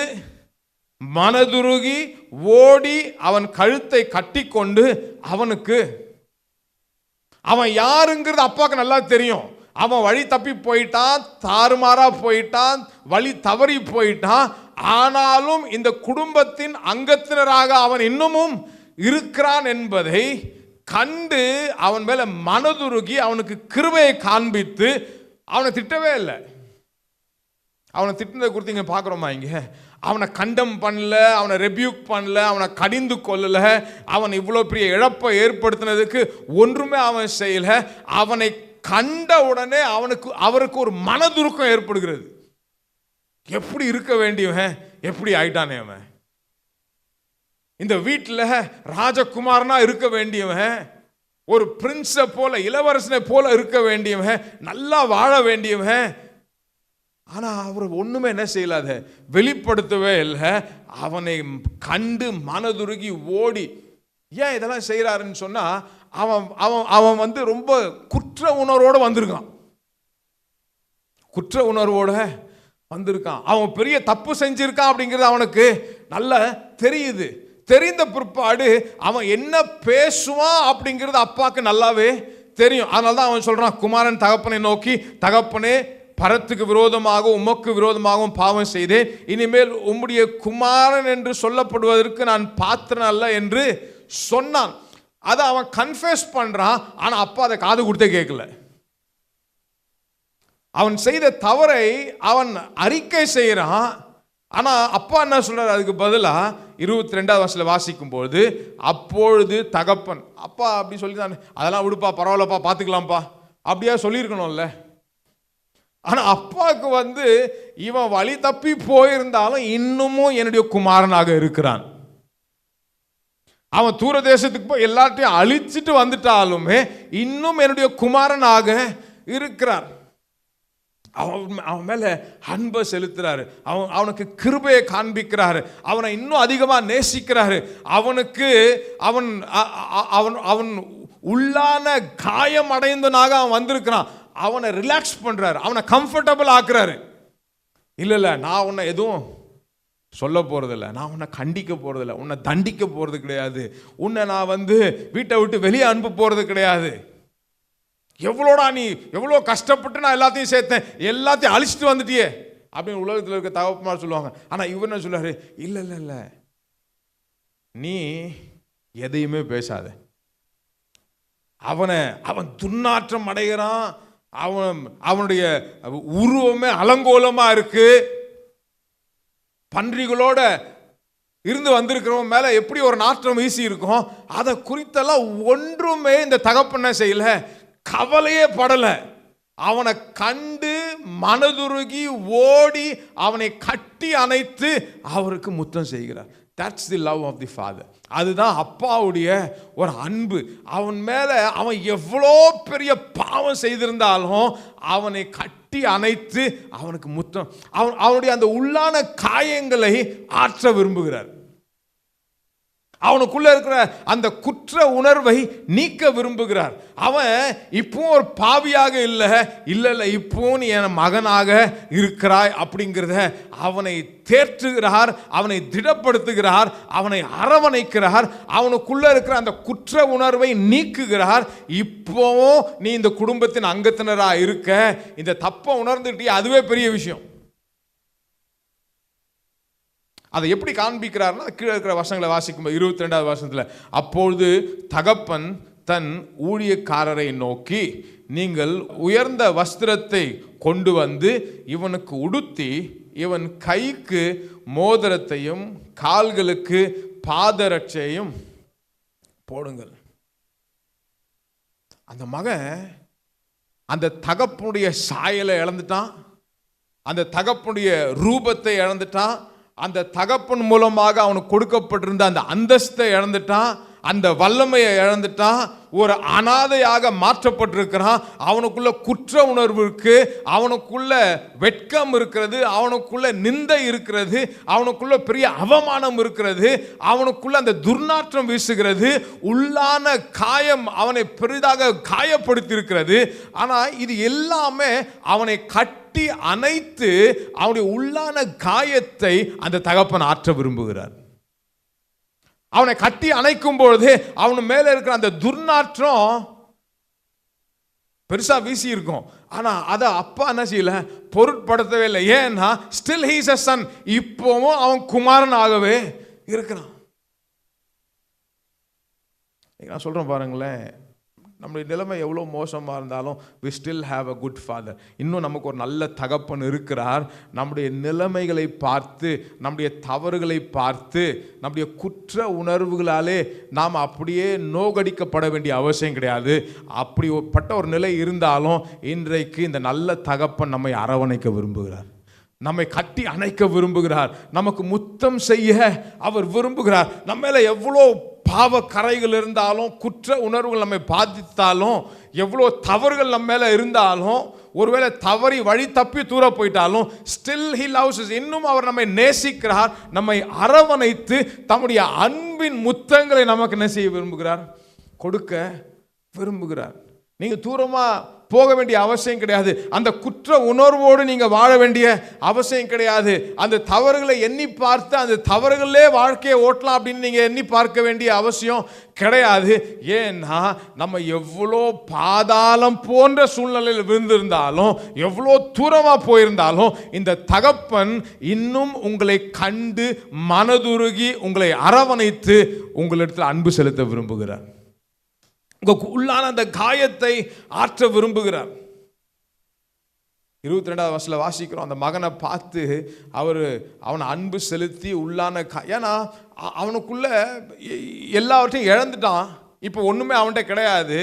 மனதுருகி ஓடி அவன் கழுத்தை கட்டி கொண்டு அவனுக்கு, அவன் யாருங்கிறது அப்பாவுக்கு நல்லா தெரியும். அவன் வழி தப்பி போயிட்டான், தாறுமாறா போயிட்டான், வழி தவறி போயிட்டான். ஆனாலும் இந்த குடும்பத்தின் அங்கத்தினராக அவன் இன்னமும் இருக்கிறான் என்பதை கண்டு அவன் மேல மனதுருகி அவனுக்கு கிருபையை காண்பித்து அவனை திட்டவே இல்லை. அவனை திட்டினதை குறித்து இங்கே பார்க்குறோமா? இங்கே அவனை கண்டம் பண்ணல, அவனை ரெபியூக் பண்ணல, அவனை கடிந்து கொள்ளல, அவன் இவ்வளோ பெரிய இழப்பை ஏற்படுத்தினதுக்கு ஒன்றுமே அவன் செய்யல. அவனை கண்ட உடனே அவருக்கு ஒரு மனதுருக்கம் ஏற்படுகிறது. எப்படி இருக்க வேண்டியவன் எப்படி ஆயிட்டானே அவன், இந்த வீட்டில் ராஜகுமாரனா இருக்க வேண்டியவன், ஒரு பிரின்ஸை போல இளவரசனை போல இருக்க வேண்டியவன், நல்லா வாழ வேண்டியவன். ஆனா அவர் ஒண்ணுமே என்ன செய்யலாத வெளிப்படுத்தவே இல்லை. அவனை கண்டு மனதுருகி ஓடி, ஏன் இதெல்லாம் செய்யறாருன்னு சொன்னா, அவன் அவன் அவன் வந்து ரொம்ப குற்ற உணர்வோடு வந்திருக்கான். குற்ற உணர்வோட வந்திருக்கான். அவன் பெரிய தப்பு செஞ்சிருக்கான் அப்படிங்கிறது அவனுக்கு நல்லா தெரியுது. தெரிந்த பிற்பாடு அவன் என்ன பேசுவான் அப்படிங்கிறது அப்பாவுக்கு நல்லாவே தெரியும். அதனால தான் அவன் சொல்றான், குமாரன் தகப்பனை நோக்கி, தகப்பனே, பரத்துக்கு விரோதமாகவும் உமக்கு விரோதமாகவும் பாவம் செய்தேன், இனிமேல் உம்முடைய குமாரன் என்று சொல்லப்படுவதற்கு நான் பாத்திரன் அல்ல என்று சொன்னான். அதை அவன் கன்ஃபெஸ் பண்றான். ஆனா அப்பா அதை காது கொடுத்தே கேட்கல. அவன் செய்த தவறை அவன் அறிக்கை செய்யறான். ஆனா அப்பா என்ன சொல்றாரு, அதுக்கு பதிலா 22வது வசனத்தில் வாசிக்கும் போது, அப்பொழுது தகப்பன், அப்பா அப்படி சொல்லி தான், அதெல்லாம் விடுப்பா, பரவாயில்லப்பா, பார்த்துக்கலாம்ப்பா, அப்படியா சொல்லியிருக்கணும்ல. ஆனா அப்பாவுக்கு வந்து இவன் வழி தப்பி போயிருந்தாலும் இன்னமும் என்னுடைய குமாரனாக இருக்கிறான். அவன் தூர தேசத்துக்கு போய் எல்லாத்தையும் அழிச்சிட்டு வந்துட்டாலுமே இன்னும் என்னுடைய குமாரனாக இருக்கிறார். அவன் மேல அன்பை செலுத்துறாரு, அவனுக்கு கிருபையை காண்பிக்கிறாரு, அவனை இன்னும் அதிகமா நேசிக்கிறாரு. அவனுக்கு அவன் அவன் அவன் உள்ளான காயம் அடைந்தனாக அவன் வந்திருக்கிறான். அவனை ரிலாக்ஸ் பண்றாரு, அவனை கம்ஃபர்டபுள் ஆக்குறாரு. இல்ல நான் உன்னை எதுவும் சொல்ல போறதில்லை, நான் உன்னை கண்டிக்க போறதில்லை, உன்னை தண்டிக்க போறது கிடையாது, உன்னை நான் வந்து வீட்டை விட்டு வெளியே அனுப்ப போறது கிடையாது. எவ்வளோடா நீ எவ்வளோ கஷ்டப்பட்டு நான் எல்லாத்தையும் சேர்த்தேன், எல்லாத்தையும் அழிச்சிட்டு வந்துட்டியே அப்படின்னு உலகத்தில் இருக்க தகப்பமார் சொல்லுவாங்க. ஆனா இவர் என்ன சொல்றாரு, இல்ல இல்ல இல்ல, நீ எதையுமே பேசாத, அவன் துர்நாற்றம் அடைகிறான். அவனுடைய உருவமே அலங்கோலமா இருக்கு. பன்றிகளோட இருந்து வந்திருக்கிறவன் மேல எப்படி ஒரு நாற்றம் வீசி இருக்கும். அதை குறித்தெல்லாம் ஒன்றுமே இந்த தகப்பன செய்யல, கவலையே படல. அவனை கண்டு மனதுருகி ஓடி அவனை கட்டி அணைத்து அவருக்கு முத்தம் செய்கிறார். That's the love of the father. அதுதான் அப்பாவுடைய ஒரு அன்பு. அவன் மேல அவன் எவ்வளோ பெரிய பாவம் செய்திருந்தாலும் அவனை கட்டி அணைத்து அவனுக்கு முத்தம், அவனுடைய அந்த உள்ளான காயங்களை ஆற்ற விரும்புகிறார். அவனுக்குள்ள இருக்கிற அந்த குற்ற உணர்வை நீக்க விரும்புகிறார். அவன் இப்போ ஒரு பாவியாக இல்ல இப்போ நீ என் மகனாக இருக்கிறாய் அப்படிங்கிறத அவனை தேற்றுகிறார், அவனை திடப்படுத்துகிறார், அவனை அரவணைக்கிறார், அவனுக்குள்ள இருக்கிற அந்த குற்ற உணர்வை நீக்குகிறார். இப்போவும் நீ இந்த குடும்பத்தின் அங்கத்தினராக இருக்க, இந்த தப்பை உணர்ந்துட்டே, அதுவே பெரிய விஷயம். அதை எப்படி காண்பிக்கிறார்னா, கீழே இருக்கிற வசனங்களை வாசிக்கும் 22வது வசனத்தில், அப்பொழுது தகப்பன் தன் ஊழியக்காரரை நோக்கி, நீங்கள் உயர்ந்த வஸ்திரத்தை கொண்டு வந்து இவனுக்கு உடுத்தி இவன் கைக்கு மோதிரத்தையும் கால்களுக்கு பாதரட்சையும் போடுங்கள். அந்த மகன் அந்த தகப்பனுடைய சாயலை இழந்துட்டான், அந்த தகப்பனுடைய ரூபத்தை இழந்துட்டான், அந்த தகப்பன் மூலமாக அவனுக்கு கொடுக்கப்பட்டிருந்த அந்த அந்தஸ்தை இழந்துட்டான், அந்த வல்லமையை இழந்துட்டான், ஒரு அனாதையாக மாற்றப்பட்டிருக்கிறான். அவனுக்குள்ள குற்ற உணர்வு இருக்கு, அவனுக்குள்ள வெட்கம் இருக்கிறது, அவனுக்குள்ள நிந்தை இருக்கிறது, அவனுக்குள்ள பெரிய அவமானம் இருக்கிறது, அவனுக்குள்ள அந்த துர்நாற்றம் வீசுகிறது, உள்ளான காயம் அவனை பெரிதாக காயப்படுத்தி இருக்கிறது. ஆனா இது எல்லாமே அவனை கட்டி அணைத்து அவனுடைய உள்ளான காயத்தை அந்த தகப்பன் ஆற்ற விரும்புகிறார். அவனை கட்டி அணைக்கும் பொழுது அவனு மேல இருக்கிற அந்த துர்நாற்றம் பெருசா வீசி இருக்கும். ஆனா அதை அப்பா என்ன செய்யல, பொருட்படுத்தவே இல்லை. ஏன்னா still he is a son. இப்போவும் அவன் குமாரனாகவே இருக்கிறான். நான் சொல்றேன் பாருங்களேன், நம்முடைய நிலைமை எவ்வளோ மோசமாக இருந்தாலும் we still have a good father. இன்னும் நமக்கு ஒரு நல்ல தகப்பன் இருக்கிறார். நம்முடைய நிலைமைகளை பார்த்து, நம்முடைய தவறுகளை பார்த்து, நம்முடைய குற்ற உணர்வுகளாலே நாம் அப்படியே நோகடிக்கப்பட வேண்டிய அவசியம் கிடையாது. அப்படிப்பட்ட ஒரு நிலை இருந்தாலும் இன்றைக்கு இந்த நல்ல தகப்பன் நம்மை அரவணைக்க விரும்புகிறார், நம்மை கட்டி அணைக்க விரும்புகிறார், நமக்கு முத்தம் செய்ய அவர் விரும்புகிறார். நம்ம மேல எவ்வளோ பாவ கரைகள் இருந்தாலும், குற்ற உணர்வுகள் நம்மை பாதித்தாலும், எவ்வளோ தவறுகள் நம்ம மேல இருந்தாலும், ஒருவேளை தவறி வழி தப்பி தூர போயிட்டாலும் ஸ்டில் ஹி லவ்ஸ் us. இன்னும் அவர் நம்மை நேசிக்கிறார், நம்மை அரவணைத்து தம்முடைய அன்பின் முத்தங்களை நமக்கு என்ன செய்ய விரும்புகிறார், கொடுக்க விரும்புகிறார். நீங்க தூரமா போக வேண்டிய அவசியம் கிடையாது, அந்த குற்ற உணர்வோடு நீங்க வாழ வேண்டிய அவசியம் கிடையாது. அந்த தவறுகளை எண்ணி பார்த்து அந்த தவறுகளே வாழ்க்கையை ஓட்டலாம் அப்படின்னு நீங்க எண்ணி பார்க்க வேண்டிய அவசியம் கிடையாது. ஏன்னா நம்ம எவ்வளோ பாதாளம் போன்ற சூழ்நிலையில் விழுந்திருந்தாலும், எவ்வளோ தூரமா போயிருந்தாலும், இந்த தகப்பன் இன்னும் உங்களை கண்டு மனதுருகி உங்களை அரவணைத்து உங்களிடத்தில் அன்பு செலுத்த விரும்புகிறார். உள்ளான அந்த காயத்தை ஆற்ற விரும்புகிறார். 22வது வசனத்துல வாசிக்கிறோம், அந்த மகனை பார்த்து அவனை அன்பு செலுத்தி உள்ளான ஏன்னா அவனுக்குள்ள எல்லாவற்றையும் இழந்துட்டான், இப்போ ஒண்ணுமே அவன்கிட்ட கிடையாது.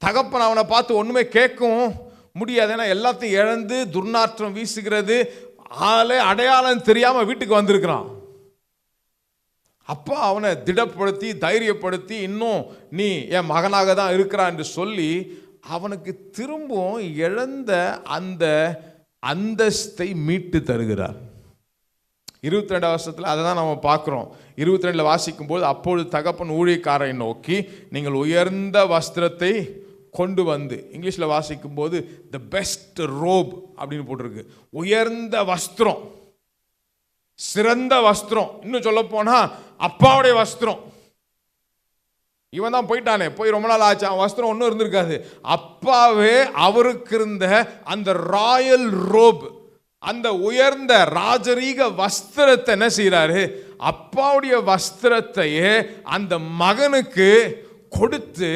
தகப்பன் அவனை பார்த்து ஒண்ணுமே கேட்கவும் முடியாது, ஏன்னா எல்லாத்தையும் இழந்து துர்நாற்றம் வீசுகிறது, ஆளே அடையாளம் தெரியாம வீட்டுக்கு வந்திருக்கிறான். அப்பா அவனை திடப்படுத்தி தைரியப்படுத்தி, இன்னும் நீ என் மகனாக தான் இருக்கிறான் என்று சொல்லி அவனுக்கு திரும்பவும் இழந்த அந்த அந்தஸ்தை மீட்டு தருகிறார். 22வது வருஷத்துல அதை தான் நம்ம பார்க்கிறோம். 22ல வாசிக்கும் போது, அப்பொழுது தகப்பன் ஊழியக்காரரை நோக்கி, நீங்கள் உயர்ந்த வஸ்திரத்தை கொண்டு வந்து, இங்கிலீஷ்ல வாசிக்கும் போது தி பெஸ்ட் ரோப் அப்படின்னு போட்டிருக்கு. உயர்ந்த வஸ்திரம், சிறந்த வஸ்திரம், இன்னும் சொல்ல போனா அப்பாவுடைய வஸ்திரம். இவன் தான் போயிட்டானே, போய் ரொம்ப நாள் ஆச்சு, அவன் வஸ்திரம் ஒன்றும் இருந்திருக்காது. அப்பாவே அவருக்கு இருந்த அந்த ராயல் ரோப், அந்த உயர்ந்த ராஜரீக வஸ்திரத்தை என்ன செய்யறாரு, அப்பாவுடைய வஸ்திரத்தையே அந்த மகனுக்கு கொடுத்து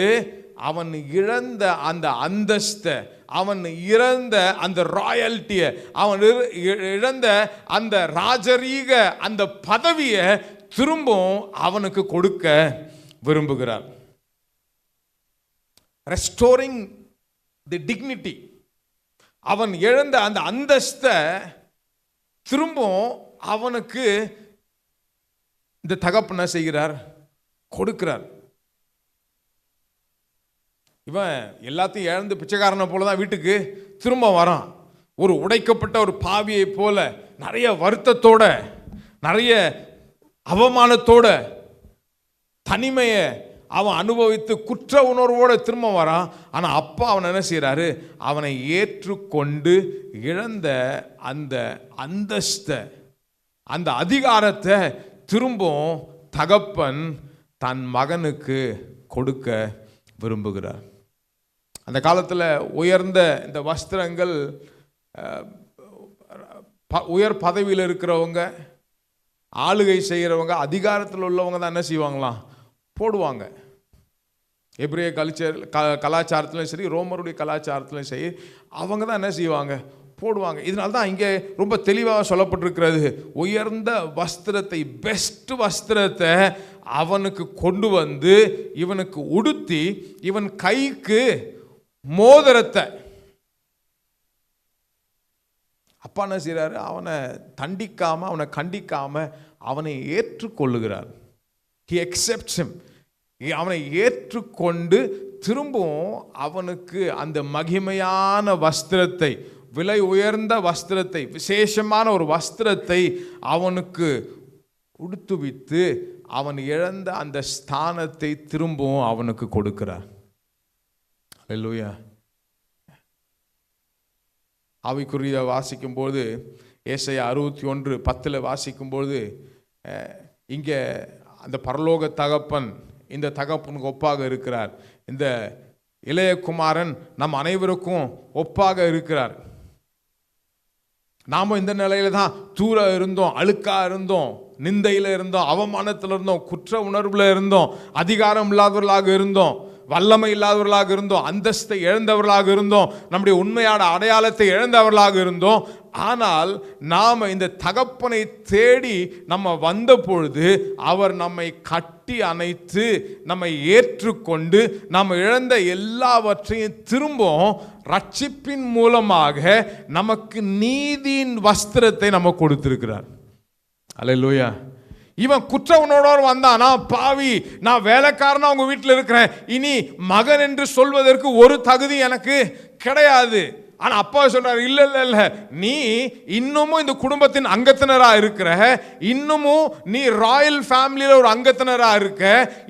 அவன் இழந்த அந்த அந்தஸ்தை, அவன் இழந்த அந்த ராயல்ட்டியை, அவன் இழந்த அந்த ராஜரீக அந்த பதவியை திரும்பவும் அவனுக்கு கொடுக்க விரும்புகிறார். ரெஸ்டோரிங் தி டிக்னிட்டி. அவன் இழந்த அந்த அந்தஸ்தை திரும்பவும் அவனுக்கு இந்த தகப்பன செய்கிறார், கொடுக்கிறார். இவன் எல்லாத்தையும் இழந்து பிச்சைக்காரனை போல தான் வீட்டுக்கு திரும்ப வரான். ஒரு உடைக்கப்பட்ட ஒரு பாவியை போல நிறைய வருத்தத்தோட, நிறைய அவமானத்தோட, தனிமையை அவன் அனுபவித்து குற்ற உணர்வோடு திரும்ப வரான். ஆனால் அப்பா அவன் என்ன செய்கிறாரு, அவனை ஏற்றுக்கொண்டு இழந்த அந்த அந்தஸ்தை, அந்த அதிகாரத்தை திரும்பவும் தகப்பன் தன் மகனுக்கு கொடுக்க விரும்புகிறார். அந்த காலத்தில் உயர்ந்த இந்த வஸ்திரங்கள் உயர் பதவியில் இருக்கிறவங்க, ஆளுகை செய்கிறவங்க, அதிகாரத்தில் உள்ளவங்க தான் என்ன செய்வாங்களாம், போடுவாங்க. எபிரேய கலாச்சாரத்திலும் சரி, ரோமருடைய கலாச்சாரத்திலும் சரி, அவங்க தான் என்ன செய்வாங்க, போடுவாங்க. இதனால தான் இங்கே ரொம்ப தெளிவாக சொல்லப்பட்டிருக்கிறது, உயர்ந்த வஸ்திரத்தை, பெஸ்ட் வஸ்திரத்தை அவனுக்கு கொண்டு வந்து இவனுக்கு உடுத்தி, இவன் கைக்கு மோதிரத்தை. அப்பா என்ன செய்கிறாரு, அவனை தண்டிக்காம, அவனை கண்டிக்காம அவனை ஏற்றுக்கொள்ளுகிறார். He accepts him. அவனை ஏற்றுக்கொண்டு திரும்பவும் அவனுக்கு அந்த மகிமையான வஸ்திரத்தை, விலை உயர்ந்த வஸ்திரத்தை, விசேஷமான ஒரு வஸ்திரத்தை அவனுக்கு உடுத்துவித்து அவன் இழந்த அந்த ஸ்தானத்தை திரும்பவும் அவனுக்கு கொடுக்கிறார். அல்லேலூயா. ஆவிக்குரிய வாசிக்கும்போது ஏசாயா 61:10 வாசிக்கும்போது இங்கே அந்த பரலோக தகப்பன் இந்த தகப்பனுக்கு ஒப்பாக இருக்கிறார். இந்த இளைய குமாரன் நம் அனைவருக்கும் ஒப்பாக இருக்கிறார். நாம் இந்த நிலையில தான் தூர இருந்தோம், அழுக்கா இருந்தோம், நிந்தையில் இருந்தோம், அவமானத்தில் இருந்தோம், குற்ற உணர்வில் இருந்தோம், அதிகாரம் இல்லாதவர்களாக இருந்தோம், வல்லமை இல்லாதவர்களாக இருந்தோம், அந்தஸ்தை இழந்தவர்களாக இருந்தோம், நம்முடைய உண்மையான அடையாளத்தை இழந்தவர்களாக இருந்தோம். ஆனால் நாம் இந்த தகப்பனை தேடி நம்ம வந்த பொழுது அவர் நம்மை கட்டி அணைத்து நம்மை ஏற்றுக்கொண்டு நம்ம இழந்த எல்லாவற்றையும் திரும்பவும் ரட்சிப்பின் மூலமாக நமக்கு நீதியின் வஸ்திரத்தை நம்ம கொடுத்திருக்கிறார். அல்லேலூயா. இவன் குற்ற உணர்வோடு வந்தான், நான் பாவி, நான் வேலைக்காரனா உங்க வீட்டில் இருக்கிறேன், இனி மகன் என்று சொல்வதற்கு ஒரு தகுதி எனக்கு கிடையாது. ஆனா அப்பா சொல்றாரு, இல்ல இல்ல இல்ல, நீ இன்னமும் இந்த குடும்பத்தின் அங்கத்தினரா இருக்கிற, இன்னமும் நீ ராயல் ஃபேமிலியில ஒரு அங்கத்தினரா இருக்க,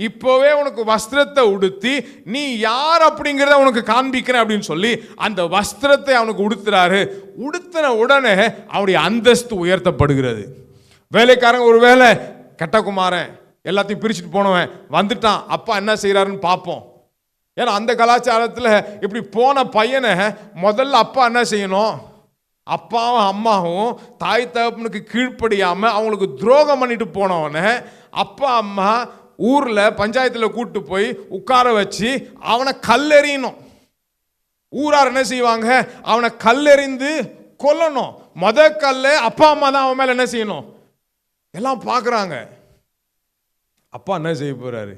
இப்போவே உனக்கு வஸ்திரத்தை உடுத்தி நீ யார் அப்படிங்கிறத உனக்கு காண்பிக்கிறேன் அப்படின்னு சொல்லி அந்த வஸ்திரத்தை அவனுக்கு உடுத்துறாரு. உடுத்தின உடனே அவனுடைய அந்தஸ்து உயர்த்தப்படுகிறது. வேலைக்காரங்க ஒரு வேலை கெட்ட குமாரன் எல்லாத்தையும் பிரிச்சுட்டு போனவன் வந்துட்டான், அப்பா என்ன செய்யறாருன்னு பார்ப்போம். ஏன்னா அந்த கலாச்சாரத்தில் இப்படி போன பையனை முதல்ல அப்பா என்ன செய்யணும், அப்பாவும் அம்மாவும் தாய் தகப்பனுக்கு கீழ்ப்படியாம அவங்களுக்கு துரோகம் பண்ணிட்டு போனவனை அப்பா அம்மா ஊர்ல பஞ்சாயத்தில் கூட்டு போய் உட்கார வச்சு அவனை கல்லெறியணும். ஊரார் என்ன செய்வாங்க, அவனை கல்லெறிந்து கொல்லணும். கல்ல அப்பா அம்மா தான் அவன் மேல என்ன செய்யணும், எல்லாம் பார்க்குறாங்க. அப்பா என்ன செய்ய போறாரு,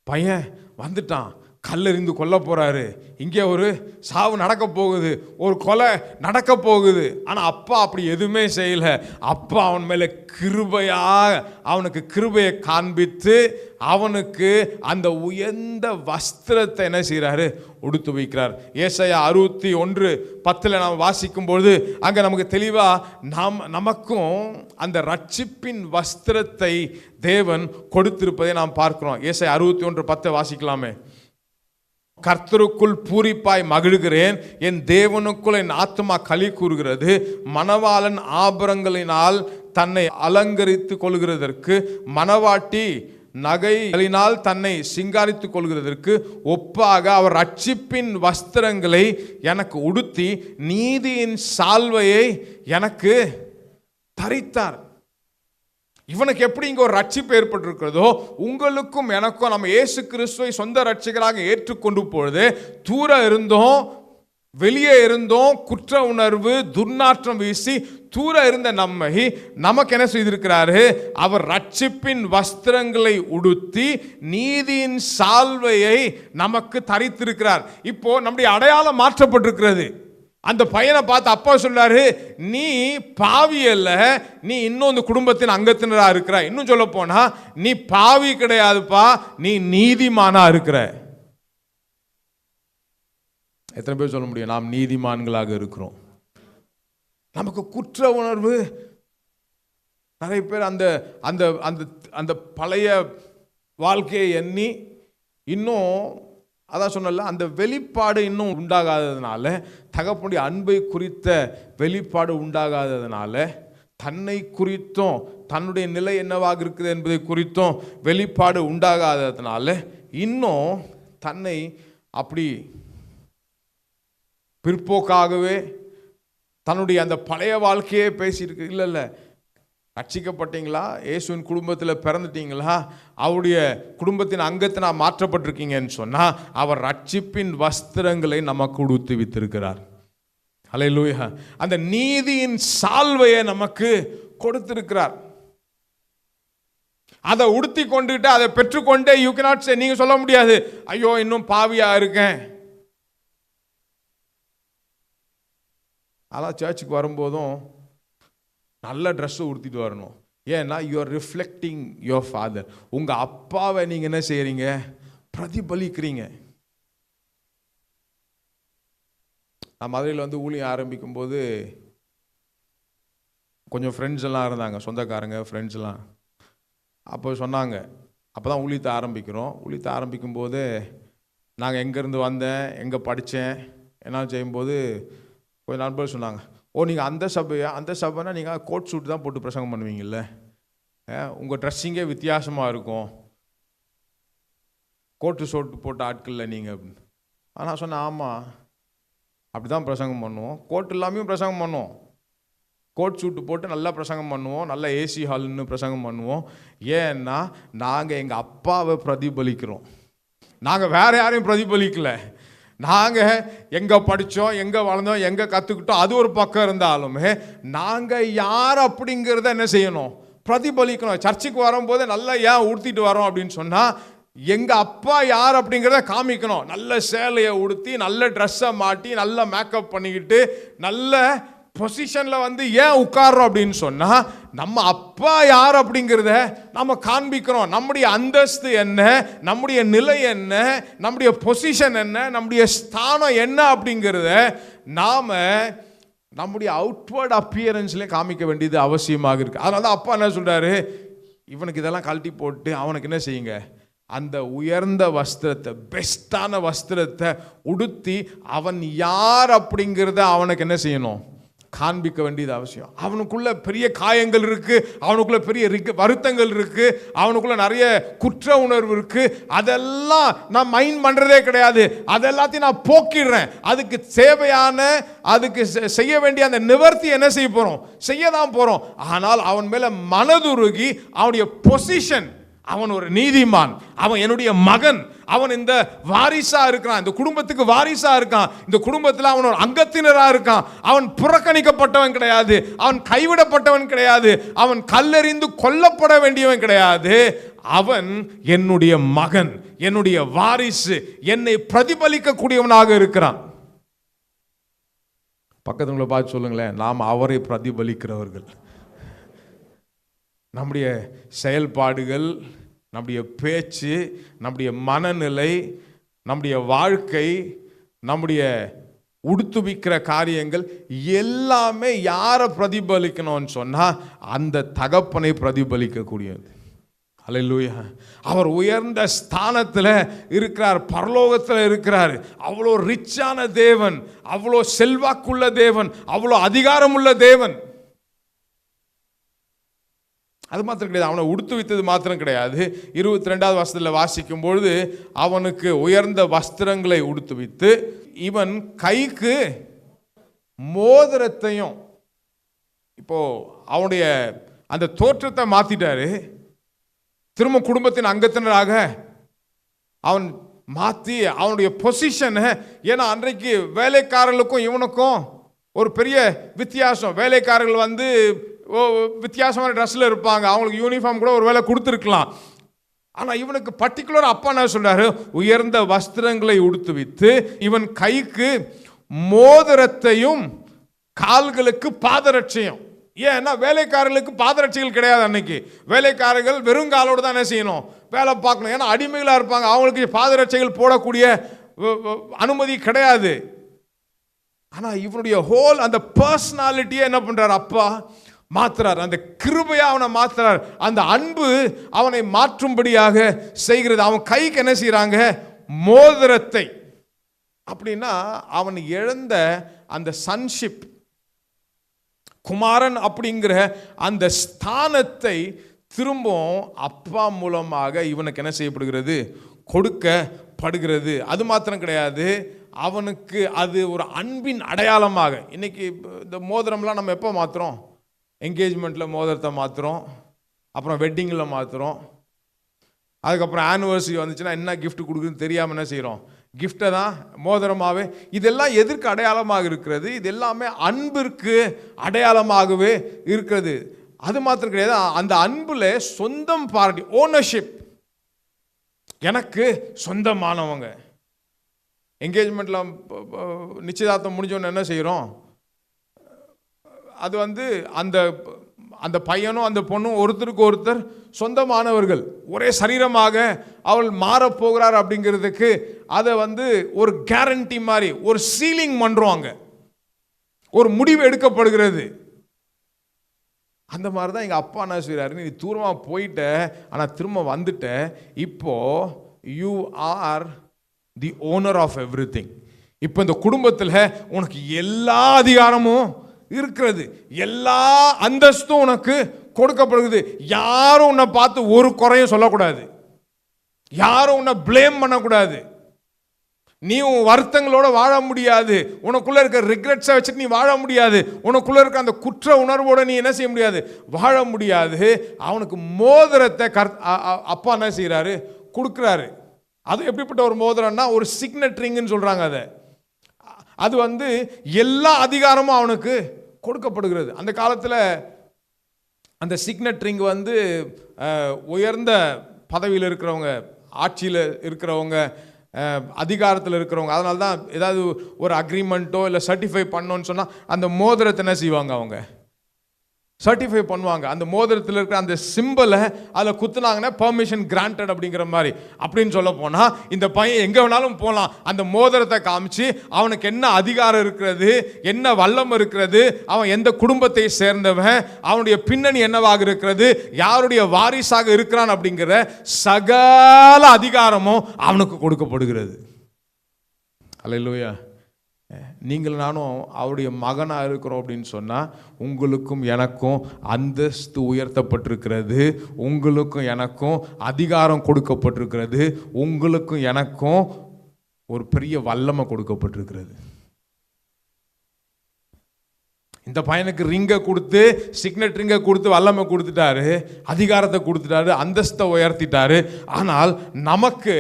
பையன் வந்துட்டான், கல்லெறிந்து கொல்ல போறாரு, இங்கே ஒரு சாவு நடக்க போகுது, ஒரு கொலை நடக்க போகுது. ஆனா அப்பா அப்படி எதுவுமே செய்யல. அப்பா அவன் மேல கிருபையா அவனுக்கு கிருபையை காண்பித்து அவனுக்கு அந்த உயர்ந்த வஸ்திரத்தை என்ன செய்யறாரு, உடுத்து வைக்கிறார். ஏசாயா 61:10 நாம் வாசிக்கும்போது அங்க நமக்கு தெளிவா நமக்கும் அந்த ரட்சிப்பின் வஸ்திரத்தை தேவன் கொடுத்திருப்பதை நாம் பார்க்கிறோம். ஏசாயா 61:10 வாசிக்கலாமே. கர்த்தருக்குள் பூரிப்பாய் மகிழ்கிறேன், என் தேவனுக்குள் என் ஆத்துமா களி கூறுகிறது. மணவாளன் ஆபரணங்களினால் தன்னை அலங்கரித்துக் கொள்கிறதற்கு, மணவாட்டி நகைகளினால் தன்னை சிங்காரித்துக் கொள்கிறதற்கு ஒப்பாக அவர் ரட்சிப்பின் வஸ்திரங்களை எனக்கு உடுத்தி நீதியின் சால்வையை எனக்கு தரித்தார். இவனுக்கு எப்படி இங்க ஒரு ரட்சிப்பு ஏற்பட்டிருக்கிறதோ, உங்களுக்கும் எனக்கும் நம்ம இயேசு கிறிஸ்துவை சொந்த ரட்சகராக ஏற்றுக்கொண்டு பொழுது தூர இருந்தோம், வெளியே இருந்தோம், குற்ற உணர்வு துர்நாற்றம் வீசி தூர இருந்த நம்மை நமக்கு என்ன செய்திருக்கிறாரு? அவர் ரட்சிப்பின் வஸ்திரங்களை உடுத்தி நீதியின் சால்வையை நமக்கு தரித்திருக்கிறார். இப்போ நம்முடைய அடையாளம் மாற்றப்பட்டிருக்கிறது. அந்த பையனை பார்த்து அப்பா சொல்றாரு, நீ பாவி அல்ல, நீ இன்னும் இந்த குடும்பத்தின் அங்கத்தினரா இருக்கிற. இன்னும் சொல்ல போனா நீ பாவி கிடையாதுப்பா, நீ நீதிமானா இருக்கிற. எத்தனை பேர் சொல்ல முடியும் நாம் நீதிமான்களாக இருக்கிறோம்? நமக்கு குற்ற உணர்வு. நிறைய பேர் அந்த அந்த அந்த அந்த பழைய வாழ்க்கையை எண்ணி இன்னும் அதான் சொன்னல, அந்த வெளிப்பாடு இன்னும் உண்டாகாததுனால, தகப்பனுடைய அன்பை குறித்த வெளிப்பாடு உண்டாகாததுனால, தன்னை குறித்தும் தன்னுடைய நிலை என்னவாக இருக்குது என்பதை குறித்தும் வெளிப்பாடு உண்டாகாததுனால இன்னும் தன்னை அப்படி பிற்போக்காகவே தன்னுடைய அந்த பழைய வாழ்க்கையே பேசியிருக்கு. இல்லை இல்லை, ரட்சிக்கப்பட்டீங்களா, இயேசுவின் குடும்பத்தில் பிறந்துட்டீங்களா, அவருடைய குடும்பத்தின் அங்கத்தினா மாற்றப்பட்டிருக்கீங்கன்னு சொன்னால் அவர் ரட்சிப்பின் வஸ்திரங்களை நமக்கு உடுத்தி வைத்திருக்கிறார். ஹல்லேலூயா. அந்த நீதியின் சால்வையை நமக்கு கொடுத்திருக்கிறார். அதை உடுத்தி கொண்டுட்டு அதை பெற்றுக்கொண்டே யூ கேனாட் சே, நீங்க சொல்ல முடியாது ஐயோ இன்னும் பாவியா இருக்கேன். அதான் சர்ச்சுக்கு வரும்போதும் நல்ல ட்ரெஸ்ஸை உடுத்திட்டு வரணும். ஏன்னா you are reflecting your father. உங்கள் அப்பாவை நீங்கள் என்ன செய்கிறீங்க? பிரதிபலிக்கிறீங்க. நான் மதுரையில் வந்து ஊழியம் ஆரம்பிக்கும் போது கொஞ்சம் ஃப்ரெண்ட்ஸ் எல்லாம் இருந்தாங்க, சொந்தக்காரங்க ஃப்ரெண்ட்ஸ் எல்லாம். அப்போ சொன்னாங்க, அப்போ தான் ஊழியத்தை ஆரம்பிக்கிறோம். ஊழியத்தை ஆரம்பிக்கும் போது நாங்கள் எங்கேருந்து வந்தேன், எங்கே படித்தேன் என்ன செய்யும்போது கொஞ்சம் நண்பர்கள் சொன்னாங்க, ஓ நீங்கள் அந்த சபையா, அந்த சபைனா நீங்கள் கோட் சூட் தான் போட்டு பிரசங்கம் பண்ணுவீங்கல்ல, உங்கள் ட்ரெஸ்ஸிங்கே வித்தியாசமாக இருக்கும், கோட்டு சூட்டு போட்ட ஆட்களில் நீங்கள் அப்படின்னு. ஆனால் சொன்னேன், ஆமாம் அப்படி தான் பிரசங்கம் பண்ணுவோம், கோட் இல்லாமையும் பிரசங்கம் பண்ணுவோம், கோட் சூட்டு போட்டு நல்லா பிரசங்கம் பண்ணுவோம், நல்ல ஏசி ஹால்னு பிரசங்கம் பண்ணுவோம். ஏன்னா நாங்கள் எங்கள் அப்பாவை பிரதிபலிக்கிறோம், நாங்கள் வேறு யாரையும் பிரதிபலிக்கலை. நாங்கள் எங்கே படித்தோம், எங்கே வளர்ந்தோம், எங்கே கற்றுக்கிட்டோம், அது ஒரு பக்கம் இருந்தாலுமே நாங்கள் யார் அப்படிங்கிறத என்ன செய்யணும்? பிரதிபலிக்கணும். சர்ச்சுக்கு வரும்போது நல்லா ஏன் உடுத்திட்டு வரோம் அப்படின்னு சொன்னால் எங்கள் அப்பா யார் அப்படிங்கிறத காமிக்கணும். நல்ல சேலையை உடுத்தி, நல்ல ட்ரெஸ்ஸை மாட்டி, நல்ல மேக்கப் பண்ணிக்கிட்டு, நல்ல பொசிஷனில் வந்து ஏன் உட்கார்றோம் அப்படின்னு சொன்னால் நம்ம அப்பா யார் அப்படிங்கிறத நம்ம காண்பிக்கிறோம். நம்முடைய அந்தஸ்து என்ன, நம்முடைய நிலை என்ன, நம்முடைய பொசிஷன் என்ன, நம்முடைய ஸ்தானம் என்ன அப்படிங்கிறத நாம் நம்முடைய அவுட்வர்ட் அப்பியரன்ஸ்லேயே காமிக்க வேண்டியது அவசியமாக இருக்குது. அதனால தான் அப்பா என்ன சொல்கிறாரு, இவனுக்கு இதெல்லாம் கழட்டி போட்டு அவனுக்கு என்ன செய்யுங்க, அந்த உயர்ந்த வஸ்திரத்தை, பெஸ்டான வஸ்திரத்தை உடுத்தி அவன் யார் அப்படிங்கிறத அவனுக்கு என்ன செய்யணும்? காண்பிக்க வேண்டியது அவசியம். அவனுக்குள்ள பெரிய காயங்கள் இருக்கு, அவனுக்குள்ள பெரிய வருத்தங்கள் இருக்கு, அவனுக்குள்ள நிறைய குற்ற உணர்வு இருக்கு. அதெல்லாம் நான் மைண்ட் பண்றதே கிடையாது, அதெல்லாத்தையும் நான் போக்கிடுறேன். அதுக்கு தேவையான, அதுக்கு செய்ய வேண்டிய அந்த நிவர்த்தி என்ன செய்ய போறோம்? செய்ய தான் போறோம். ஆனால் அவன் மேல மனதுருகி அவனுடைய பொசிஷன், அவன் ஒரு நீதிமான், அவன் என்னுடைய மகன், அவன் இந்த வாரிசா இருக்கிறான், இந்த குடும்பத்துக்கு வாரிசா இருக்கான், இந்த குடும்பத்தில் அவன் ஒரு அங்கத்தினரா இருக்கான், அவன் புறக்கணிக்கப்பட்டவன் கிடையாது, அவன் கைவிடப்பட்டவன் கிடையாது, அவன் கல்லெறிந்து கொல்லப்பட வேண்டியவன் கிடையாது, அவன் என்னுடைய மகன், என்னுடைய வாரிசு, என்னை பிரதிபலிக்க கூடியவனாக இருக்கிறான். பக்கத்துல பார்த்து சொல்லுங்களேன், நாம் அவரை பிரதிபலிக்கிறவர்கள். நம்முடைய செயல்பாடுகள், நம்முடைய பேச்சு, நம்முடைய மனநிலை, நம்முடைய வாழ்க்கை, நம்முடைய உடுத்துவிக்கிற காரியங்கள் எல்லாமே யாரை பிரதிபலிக்கணும்னு சொன்னால் அந்த தகப்பனை பிரதிபலிக்கக்கூடியது. அல்லேலூயா. அவர் உயர்ந்த ஸ்தானத்தில் இருக்கிறார், பரலோகத்தில் இருக்கிறார். அவ்வளோ ரிச்சான தேவன், அவ்வளோ செல்வாக்குள்ள தேவன், அவ்வளோ அதிகாரமுள்ள தேவன். அது மாத்திரம் கிடையாது, அவனை உடுத்து வைத்தது மாத்திரம் கிடையாது. 22வது வசனத்தில் வாசிக்கும் பொழுது அவனுக்கு உயர்ந்த வஸ்திரங்களை உடுத்து வைத்து இவன் கைக்கு மோதிரத்தையும், இப்போ அவனுடைய அந்த தோற்றத்தை மாத்திட்டாரு. திரும்ப குடும்பத்தின் அங்கத்தினராக அவன் மாற்றி அவனுடைய பொசிஷனை, ஏன்னா அன்றைக்கு வேலைக்காரர்களுக்கும் இவனுக்கும் ஒரு பெரிய வித்தியாசம். வேலைக்காரர்கள் வந்து வித்தியாசமான ட்ரெஸ்ஸில் இருப்பாங்க, அவங்களுக்கு யூனிஃபார்ம் கூட ஒரு வேலை கொடுத்துருக்கலாம். ஆனால் இவனுக்கு பர்டிகுலர் அப்பா என்ன சொல்றாரு, உயர்ந்த வஸ்திரங்களை உடுத்துவித்து இவன் கைக்கு மோதிரத்தையும் கால்களுக்கு பாதரட்சையும். ஏன்னா வேலைக்காரர்களுக்கு பாதரட்சைகள் கிடையாது. அன்னைக்கு வேலைக்காரர்கள் வெறுங்காலோடு தான் என்ன செய்யணும், வேலை பார்க்கணும். ஏன்னா அடிமைகளாக இருப்பாங்க, அவங்களுக்கு பாதரட்சைகள் போடக்கூடிய அனுமதி கிடையாது. ஆனால் இவனுடைய ஹோல் அந்த பர்சனாலிட்டியை என்ன பண்றார், அப்பா மாத்துறார். அந்த கிருபையா அவனை மாத்துறார். அந்த அன்பு அவனை மாற்றும்படியாக செய்கிறது. அவன் கைக்கு என்ன செய்யறாங்க, மோதிரத்தை. அப்படின்னா அவன் இழந்த அந்த சன்ஷிப், குமாரன் அப்படிங்கிற அந்த ஸ்தானத்தை திரும்பவும் அப்பா மூலமாக இவனுக்கு என்ன செய்யப்படுகிறது, கொடுக்கப்படுகிறது. அது மாத்திரம் கிடையாது, அவனுக்கு அது ஒரு அன்பின் அடையாளமாக. இன்னைக்கு இந்த மோதிரம்லாம் நம்ம எப்போ மாற்றுறோம், என்கேஜ்மெண்ட்டில் மோதிரத்தை மாற்றுறோம், அப்புறம் வெட்டிங்கில் மாற்றுறோம், அதுக்கப்புறம் ஆனிவர்சரி வந்துச்சுன்னா என்ன கிஃப்ட் கொடுக்குதுன்னு தெரியாமல் என்ன செய்கிறோம், கிஃப்டை தான் மோதிரமாகவே. இதெல்லாம் எதற்கு அடையாளமாக இருக்கிறது, இது எல்லாமே அன்பிற்கு அடையாளமாகவே இருக்கிறது. அது மாத்திரம் கிடையாது, அந்த அன்புல சொந்தம் பாராட்டி, ஓனர்ஷிப், எனக்கு சொந்தமானவங்க. என்கேஜ்மெண்ட்டில் நிச்சயதார்த்தம் முடிஞ்சோன்னு என்ன செய்கிறோம், அது வந்து அந்த அந்த பையனும் அந்த பொண்ணும் ஒருத்தருக்கு ஒருத்தர் சொந்தமானவர்கள், ஒரே சரீரமாக அவள் மாறப்போகிறார் அப்படிங்கிறதுக்கு அதை வந்து ஒரு கேரண்டி மாதிரி ஒரு சீலிங் பண்ணுறோம், அங்கே ஒரு முடிவு எடுக்கப்படுகிறது. அந்த மாதிரி தான் எங்கள் அப்பா என்ன செய்கிறாரு, நீ தூரமாக போயிட்ட ஆனால் திரும்ப வந்துட்ட, இப்போ you are the owner of everything. இப்போ இந்த குடும்பத்தில் உனக்கு எல்லா அதிகாரமும் இருக்கிறது, எல்லா அந்தஸ்தும் உனக்கு கொடுக்கப்படுகிறது. யாரும் உன்னை பார்த்து ஒரு குறையும் சொல்லக்கூடாது, யாரும் உன்னை பிளேம் பண்ணக்கூடாது. நீ உன் வருத்தங்களோட வாழ முடியாது, உனக்குள்ள இருக்க ரிக்ரெட்ஸை வச்சுட்டு நீ வாழ முடியாது, உனக்குள்ள இருக்க அந்த குற்ற உணர்வோட நீ என்ன செய்ய முடியாது, வாழ முடியாது. அவனுக்கு மோதிரத்தை அப்பா என்ன செய்யறாரு, கொடுக்குறாரு. அது எப்படிப்பட்ட ஒரு மோதிரம்னா ஒரு சிக்னட் ரிங்னு சொல்றாங்க. அது வந்து எல்லா அதிகாரமும் அவனுக்கு கொடுக்கப்படுகிறது. அந்த காலத்தில் அந்த சிக்னட் ரிங் வந்து உயர்ந்த பதவியில் இருக்கிறவங்க, ஆட்சியில் இருக்கிறவங்க, அதிகாரத்தில் இருக்கிறவங்க, அதனால தான் ஏதாவது ஒரு அக்ரிமெண்ட்டோ இல்லை சர்டிஃபை பண்ணோன்னு சொன்னால் அந்த மோதிரத்தை என்ன செய்வாங்க, அவங்க சர்டிஃபை பண்ணுவாங்க. அந்த மோதிரத்தில் இருக்கிற அந்த சிம்பிளை அதில் குத்துனாங்கன்னா பெர்மிஷன் கிராண்டட் அப்படிங்கிற மாதிரி. அப்படின்னு சொல்ல போனால் இந்த பையன் எங்கே வேணாலும் போகலாம், அந்த மோதிரத்தை காமிச்சு அவனுக்கு என்ன அதிகாரம் இருக்கிறது, என்ன வல்லம் இருக்கிறது, அவன் எந்த குடும்பத்தை சேர்ந்தவன், அவனுடைய பின்னணி என்னவாக இருக்கிறது, யாருடைய வாரிசாக இருக்கிறான் அப்படிங்கிற சகல அதிகாரமும் அவனுக்கு கொடுக்கப்படுகிறது. அல்லேலூயா. நீங்கள் நானும் அவருடைய மகனாக இருக்கிறோம் அப்படின்னு சொன்னால் உங்களுக்கும் எனக்கும் அந்தஸ்து உயர்த்தப்பட்டிருக்கிறது, உங்களுக்கும் எனக்கும் அதிகாரம் கொடுக்கப்பட்டிருக்கிறது, உங்களுக்கும் எனக்கும் ஒரு பெரிய வல்லமை கொடுக்கப்பட்டிருக்கிறது. இந்த பையனுக்கு ரிங்கை கொடுத்து, சிக்னட் ரிங்கை கொடுத்து வல்லமை கொடுத்துட்டாரு, அதிகாரத்தை கொடுத்துட்டாரு, அந்தஸ்தை உயர்த்திட்டாரு. ஆனால் நமக்கு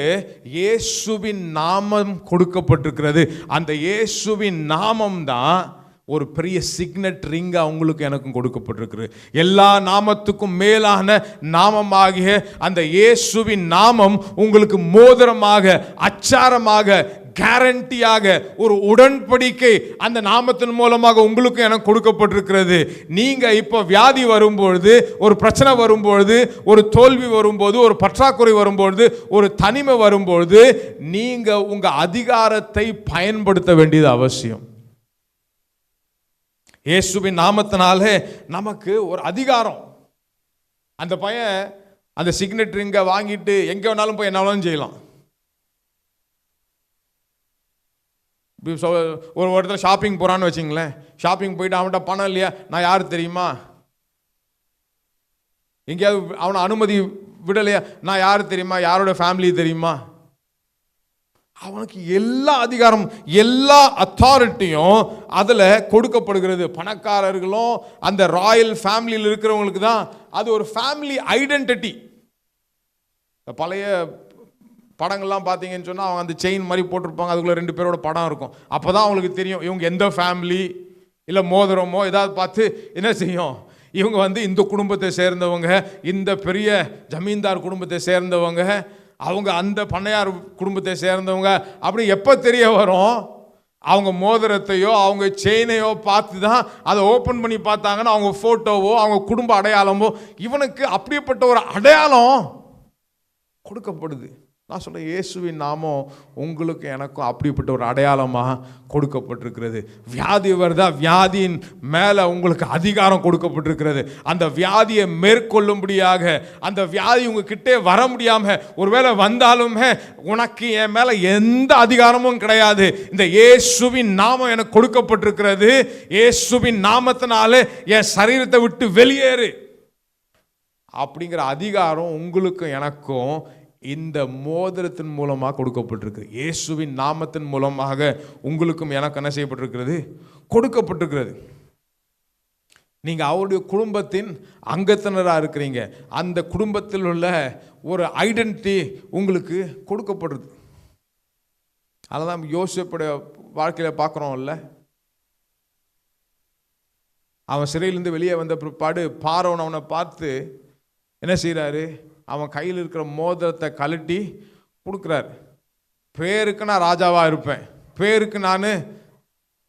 இயேசுவின் நாமம் கொடுக்கப்பட்டிருக்கிறது. அந்த இயேசுவின் நாமம் தான் ஒரு பெரிய சிக்னட் ரிங் அவங்களுக்கு எனக்கும் கொடுக்கப்பட்டிருக்கு. எல்லா நாமத்துக்கும் மேலான நாமமாகிய அந்த இயேசுவின் நாமம் உங்களுக்கு மோதிரமாக, அச்சாரமாக, கேரண்டியாக, ஒரு உடன்படிக்கை அந்த நாமத்தின் மூலமாக உங்களுக்கு எனக்கு கொடுக்கப்பட்டிருக்கிறது. நீங்க இப்ப வியாதி வரும்பொழுது, ஒரு பிரச்சனை வரும்பொழுது, ஒரு தோல்வி வரும்போது, ஒரு பற்றாக்குறை வரும்பொழுது, ஒரு தனிமை வரும்பொழுது நீங்க உங்க அதிகாரத்தை பயன்படுத்த வேண்டியது அவசியம். இயேசுவின் நாமத்தினாலே நமக்கு ஒரு அதிகாரம். அந்த பையன் அந்த சிக்னட் ரிங்கை வாங்கிட்டு எங்க வேணாலும் போய் என்ன வேணாலும் செய்யலாம். ஒரு இடத்துல ஷாப்பிங் போகிறான்னு வச்சிங்களேன், ஷாப்பிங் போயிட்டு அவன்கிட்ட பணம் இல்லையா, நான் யார் தெரியுமா, எங்கேயாவது அவனை அனுமதி விடலையா, நான் யார் தெரியுமா, யாரோட ஃபேமிலி தெரியுமா, அவனுக்கு எல்லா அதிகாரம், எல்லா அத்தாரிட்டியும் அதில் கொடுக்கப்படுகிறது. பணக்காரர்களும் அந்த ராயல் ஃபேமிலியில் இருக்கிறவங்களுக்கு தான் அது ஒரு ஃபேமிலி ஐடென்டிட்டி. பழைய படங்கள்லாம் பார்த்தீங்கன்னு சொன்னால் அவங்க அந்த செயின் மாதிரி போட்டிருப்பாங்க, அதுக்குள்ளே 2 பேரோட படம் இருக்கும். அப்போ தான் அவங்களுக்கு தெரியும் இவங்க எந்த ஃபேமிலி. இல்லை மோதிரமோ ஏதாவது பார்த்து என்ன செய்யும், இவங்க இந்த குடும்பத்தை சேர்ந்தவங்க, இந்த பெரிய ஜமீன்தார் குடும்பத்தை சேர்ந்தவங்க, அவங்க அந்த பண்ணையார் குடும்பத்தை சேர்ந்தவங்க. அப்படி எப்போ தெரிய வரும், அவங்க மோதிரத்தையோ அவங்க செயினையோ பார்த்து தான் அதை ஓப்பன் பண்ணி பார்த்தாங்கன்னா அவங்க ஃபோட்டோவோ அவங்க குடும்ப அடையாளமோ, இவனுக்கு அப்படிப்பட்ட ஒரு அடையாளம் கொடுக்கப்படுது. நான் சொல்ல இயேசுவின் நாமம் உங்களுக்கு எனக்கும் அப்படிப்பட்ட ஒரு அடையாளமாக கொடுக்கப்பட்டிருக்கிறது. வியாதி வருதா, வியாதியின் மேலே உங்களுக்கு அதிகாரம் கொடுக்கப்பட்டிருக்கிறது. அந்த வியாதியை மேற்கொள்ளும்படியாக, அந்த வியாதி உங்ககிட்டே வர முடியாமல் ஒருவேளை வந்தாலுமே உனக்கு என் மேலே எந்த அதிகாரமும் கிடையாது, இந்த இயேசுவின் நாமம் எனக்கு கொடுக்கப்பட்டிருக்கிறது, இயேசுவின் நாமத்தினால என் சரீரத்தை விட்டு வெளியேறு அப்படிங்கிற அதிகாரம் உங்களுக்கும் எனக்கும் இந்த மோதிரத்தின் மூலமாக கொடுக்கப்பட்டிருக்கு. இயேசுவின் நாமத்தின் மூலமாக உங்களுக்கும் எனக்கு என்ன செய்யப்பட்டிருக்கிறது, கொடுக்கப்பட்டிருக்கிறது. நீங்கள் அவருடைய குடும்பத்தின் அங்கத்தினராக இருக்கிறீங்க. அந்த குடும்பத்தில் உள்ள ஒரு ஐடென்டிட்டி உங்களுக்கு கொடுக்கப்படுறது. அதெல்லாம் யோசிப்புடைய வாழ்க்கையில் பார்க்குறோம்ல. அவன் சிறையிலேருந்து வெளியே வந்த பிற்பாடு பார்வோன் அவனை பார்த்து என்ன செய்கிறாரு, அவன் கையில் இருக்கிற மோதிரத்தை கழட்டி கொடுக்குறார். பேருக்கு நான் ராஜாவாக இருப்பேன், பேருக்கு நான்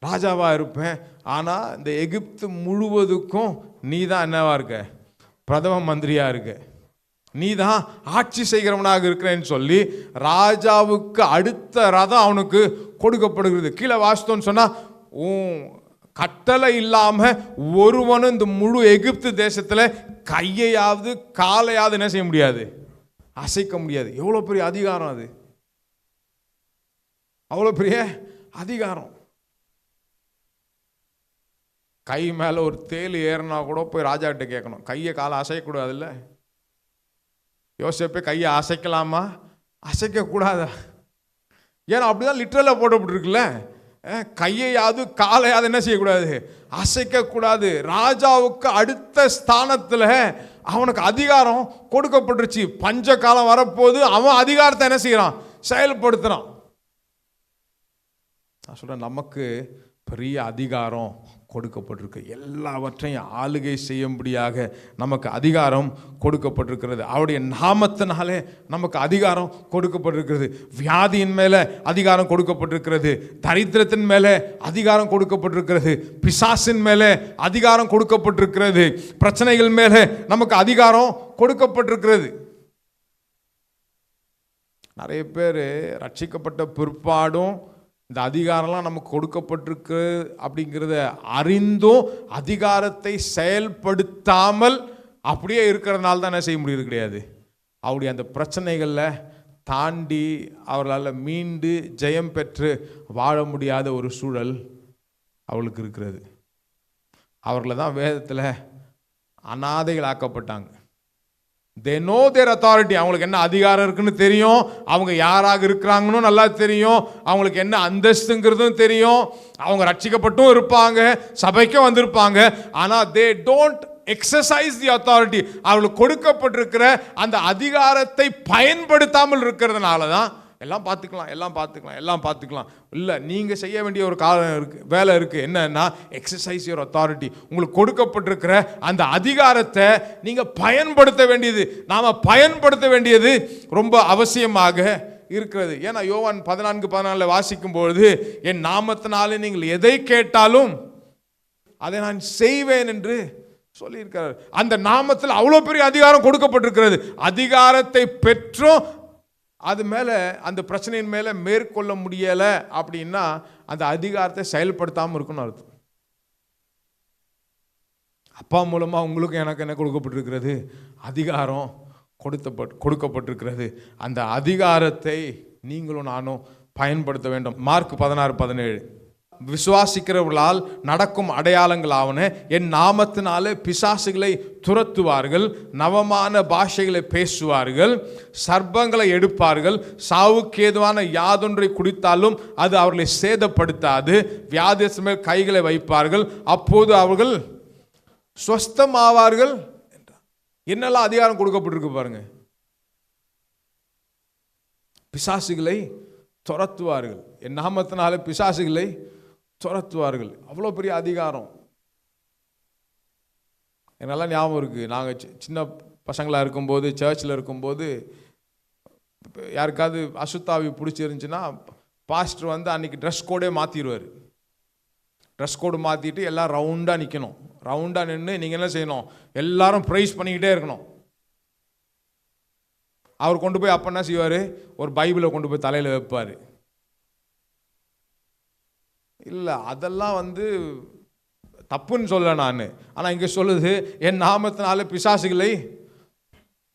ராஜாவாக இருப்பேன், ஆனால் இந்த எகிப்து முழுவதுக்கும் நீ தான் என்னவா இருக்க, பிரதம மந்திரியாக இருக்க, நீ தான் ஆட்சி செய்கிறவனாக இருக்கிறேன்னு சொல்லி ராஜாவுக்கு அடுத்த ரதம் அவனுக்கு கொடுக்கப்படுகிறது. கீழே வாசித்தோன்னு சொன்னால், கட்டளை இல்லாமல் ஒருவனும் இந்த முழு எகிப்து தேசத்தில் கையையாவது காலையாவது என்ன செய்ய முடியாது, அசைக்க முடியாது. எவ்வளோ பெரிய அதிகாரம் அது, அவ்வளோ பெரிய அதிகாரம். கை மேலே ஒரு தேல் ஏறினா கூட போய் ராஜாக்கிட்ட கேட்கணும், கையை காலை அசைக்கக்கூடாது. இல்லை யோசிப்பே கையை அசைக்கலாமா, அசைக்கக்கூடாதா? ஏன்னா அப்படிதான் லிட்டரலாக போட்டப்பட்டிருக்குல்ல, கையையாவது காலையாவது என்ன செய்யக்கூடாது, அசைக்கக்கூடாது. ராஜாவுக்கு அடுத்த ஸ்தானத்தில் அவனுக்கு அதிகாரம் கொடுக்கப்பட்டுருச்சு. பஞ்ச காலம் வரப்போது அவன் அதிகாரத்தை என்ன செய்யறான், செயல்படுத்துறான். நான் சொல்றேன், நமக்கு பெரிய அதிகாரம் கொடுக்கப்பட்டிருக்கு. எல்லாவற்றையும் ஆளுகை செய்யும்படியாக நமக்கு அதிகாரம் கொடுக்கப்பட்டிருக்கிறது. அவருடைய நாமத்தினாலே நமக்கு அதிகாரம் கொடுக்கப்பட்டிருக்கிறது. வியாதியின் மேலே அதிகாரம் கொடுக்கப்பட்டிருக்கிறது, தரித்திரத்தின் மேலே அதிகாரம் கொடுக்கப்பட்டிருக்கிறது, பிசாசின் மேலே அதிகாரம் கொடுக்கப்பட்டிருக்கிறது, பிரச்சனைகள் மேலே நமக்கு அதிகாரம் கொடுக்கப்பட்டிருக்கிறது. நிறைய பேர் ரட்சிக்கப்பட்ட பிற்பாடும் இந்த அதிகாரம்லாம் நமக்கு கொடுக்கப்பட்டிருக்கு அப்படிங்கிறத அறிந்தும் அதிகாரத்தை செயல்படுத்தாமல் அப்படியே இருக்கிறதுனால தான் என்ன செய்ய முடியுது கிடையாது. அவருடைய அந்த பிரச்சனைகளில் தாண்டி அவர்களால் மீண்டு ஜெயம் பெற்று வாழ முடியாத ஒரு சூழல் அவளுக்கு இருக்கிறது. அவர்களை தான் வேதத்தில் அநாதைகள் ஆக்கப்பட்டாங்க. They know their authority. அவங்களுக்கு என்ன அதிகாரம் இருக்குன்னு தெரியும், அவங்க யாராக இருக்கிறாங்கன்னு நல்லா தெரியும், அவங்களுக்கு என்ன அந்தஸ்துங்கிறதும் தெரியும், அவங்க ரட்சிக்கப்பட்டும் இருப்பாங்க, சபைக்கும் வந்திருப்பாங்க. ஆனால் they don't exercise the authority. அவங்களுக்கு கொடுக்கப்பட்டிருக்கிற அந்த அதிகாரத்தை பயன்படுத்தாமல் இருக்கிறதுனால தான் எல்லாம் பார்த்துக்கலாம். இல்லை, நீங்கள் செய்ய வேண்டிய ஒரு காலம் இருக்குது, வேலை இருக்குது. என்னன்னா, எக்ஸசைஸ் யுவர் அத்தாரிட்டி. உங்களுக்கு கொடுக்கப்பட்டிருக்கிற அந்த அதிகாரத்தை நீங்கள் பயன்படுத்த வேண்டியது, நாம் பயன்படுத்த வேண்டியது ரொம்ப அவசியமாக இருக்கிறது. ஏன்னா யோவான் 14:14 வாசிக்கும் பொழுது, என் நாமத்தினாலே நீங்கள் எதை கேட்டாலும் அதை நான் செய்வேன் என்று சொல்லியிருக்கிறார். அந்த நாமத்தில் அவ்வளோ பெரிய அதிகாரம் கொடுக்கப்பட்டிருக்கிறது. அதிகாரத்தை பெற்றும் அது மேலே, அந்த பிரச்சனையின் மேலே மேற்கொள்ள முடியலை அப்படின்னா அந்த அதிகாரத்தை செயல்படுத்தாமல் இருக்குன்னு அர்த்தம். அப்பா மூலமாக உங்களுக்கு எனக்கு என்ன கொடுக்கப்பட்டிருக்கிறது, அதிகாரம் கொடுக்கப்பட்டிருக்கிறது. அந்த அதிகாரத்தை நீங்களும் நானும் பயன்படுத்த வேண்டும். மார்க் 16:17, விசுவாசிக்கிறவர்களால் நடக்கும் அடையாளங்களாவன, என் நாமத்தினாலே பிசாசுகளை துரத்துவார்கள், நவமான பாஷைகளை பேசுவார்கள், சர்ப்பங்களை எடுப்பார்கள், சாவுக்கு ஏதுவான யாதொன்றை குடித்தாலும் அது அவர்களை சேதப்படுத்தாது, வியாதியஸ்தர் மேல் கைகளை வைப்பார்கள், அப்போது அவர்கள் சுஸ்தமாவார்கள். என்னெல்லாம் அதிகாரம் கொடுக்கப்பட்டிருக்கு பாருங்க. பிசாசுகளை துரத்துவார்கள், என் நாமத்தினாலே பிசாசுகளை துரத்துவார்கள். அவ்வளோ பெரிய அதிகாரம். எனக்கெல்லாம் ஞாபகம் இருக்குது, நாங்கள் சின்ன பசங்களாக இருக்கும்போது, சர்ச்சில் இருக்கும்போது, யாருக்காவது அசுத்தாவி பிடிச்சிருந்துச்சுன்னா பாஸ்டர் வந்து அன்றைக்கி ட்ரெஸ் கோடே மாற்றிடுவார். ட்ரெஸ் கோடு மாற்றிட்டு எல்லாம் ரவுண்டாக நிற்கணும். ரவுண்டாக நின்று நீங்கள் என்ன செய்யணும், எல்லாரும் ப்ரைஸ் பண்ணிக்கிட்டே இருக்கணும். அவர் கொண்டு போய் அப்போ என்ன செய்வார், ஒரு பைபிளை கொண்டு போய் தலையில் வைப்பார். இல்லை, அதெல்லாம் வந்து தப்புன்னு சொல்ல நான். ஆனால் இங்கே சொல்லுது, என் நாமத்தினால பிசாசுகளை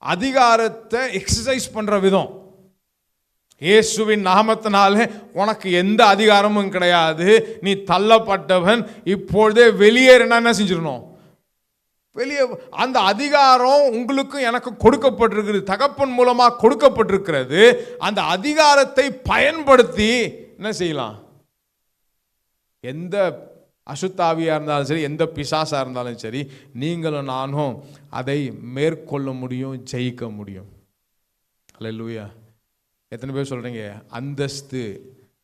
அதிகாரத்தை எக்ஸசைஸ் பண்ணுற விதம். இயேசுவின் நாமத்தினாலே உனக்கு எந்த அதிகாரமும் கிடையாது, நீ தள்ளப்பட்டவன், இப்பொழுதே வெளியேறினா என்ன செஞ்சிடணும், வெளியே. அந்த அதிகாரம் உங்களுக்கு எனக்கு கொடுக்கப்பட்டிருக்கிறது, தகப்பன் மூலமாக கொடுக்கப்பட்டிருக்கிறது. அந்த அதிகாரத்தை பயன்படுத்தி என்ன செய்யலாம், எந்த அசுத்தாவியாக இருந்தாலும் சரி, எந்த பிசாசாக இருந்தாலும் சரி, நீங்களும் நானும் அதை மேற்கொள்ள முடியும், ஜெயிக்க முடியும். அல்லேலூயா. எத்தனை பேர் சொல்கிறீங்க, அந்தஸ்து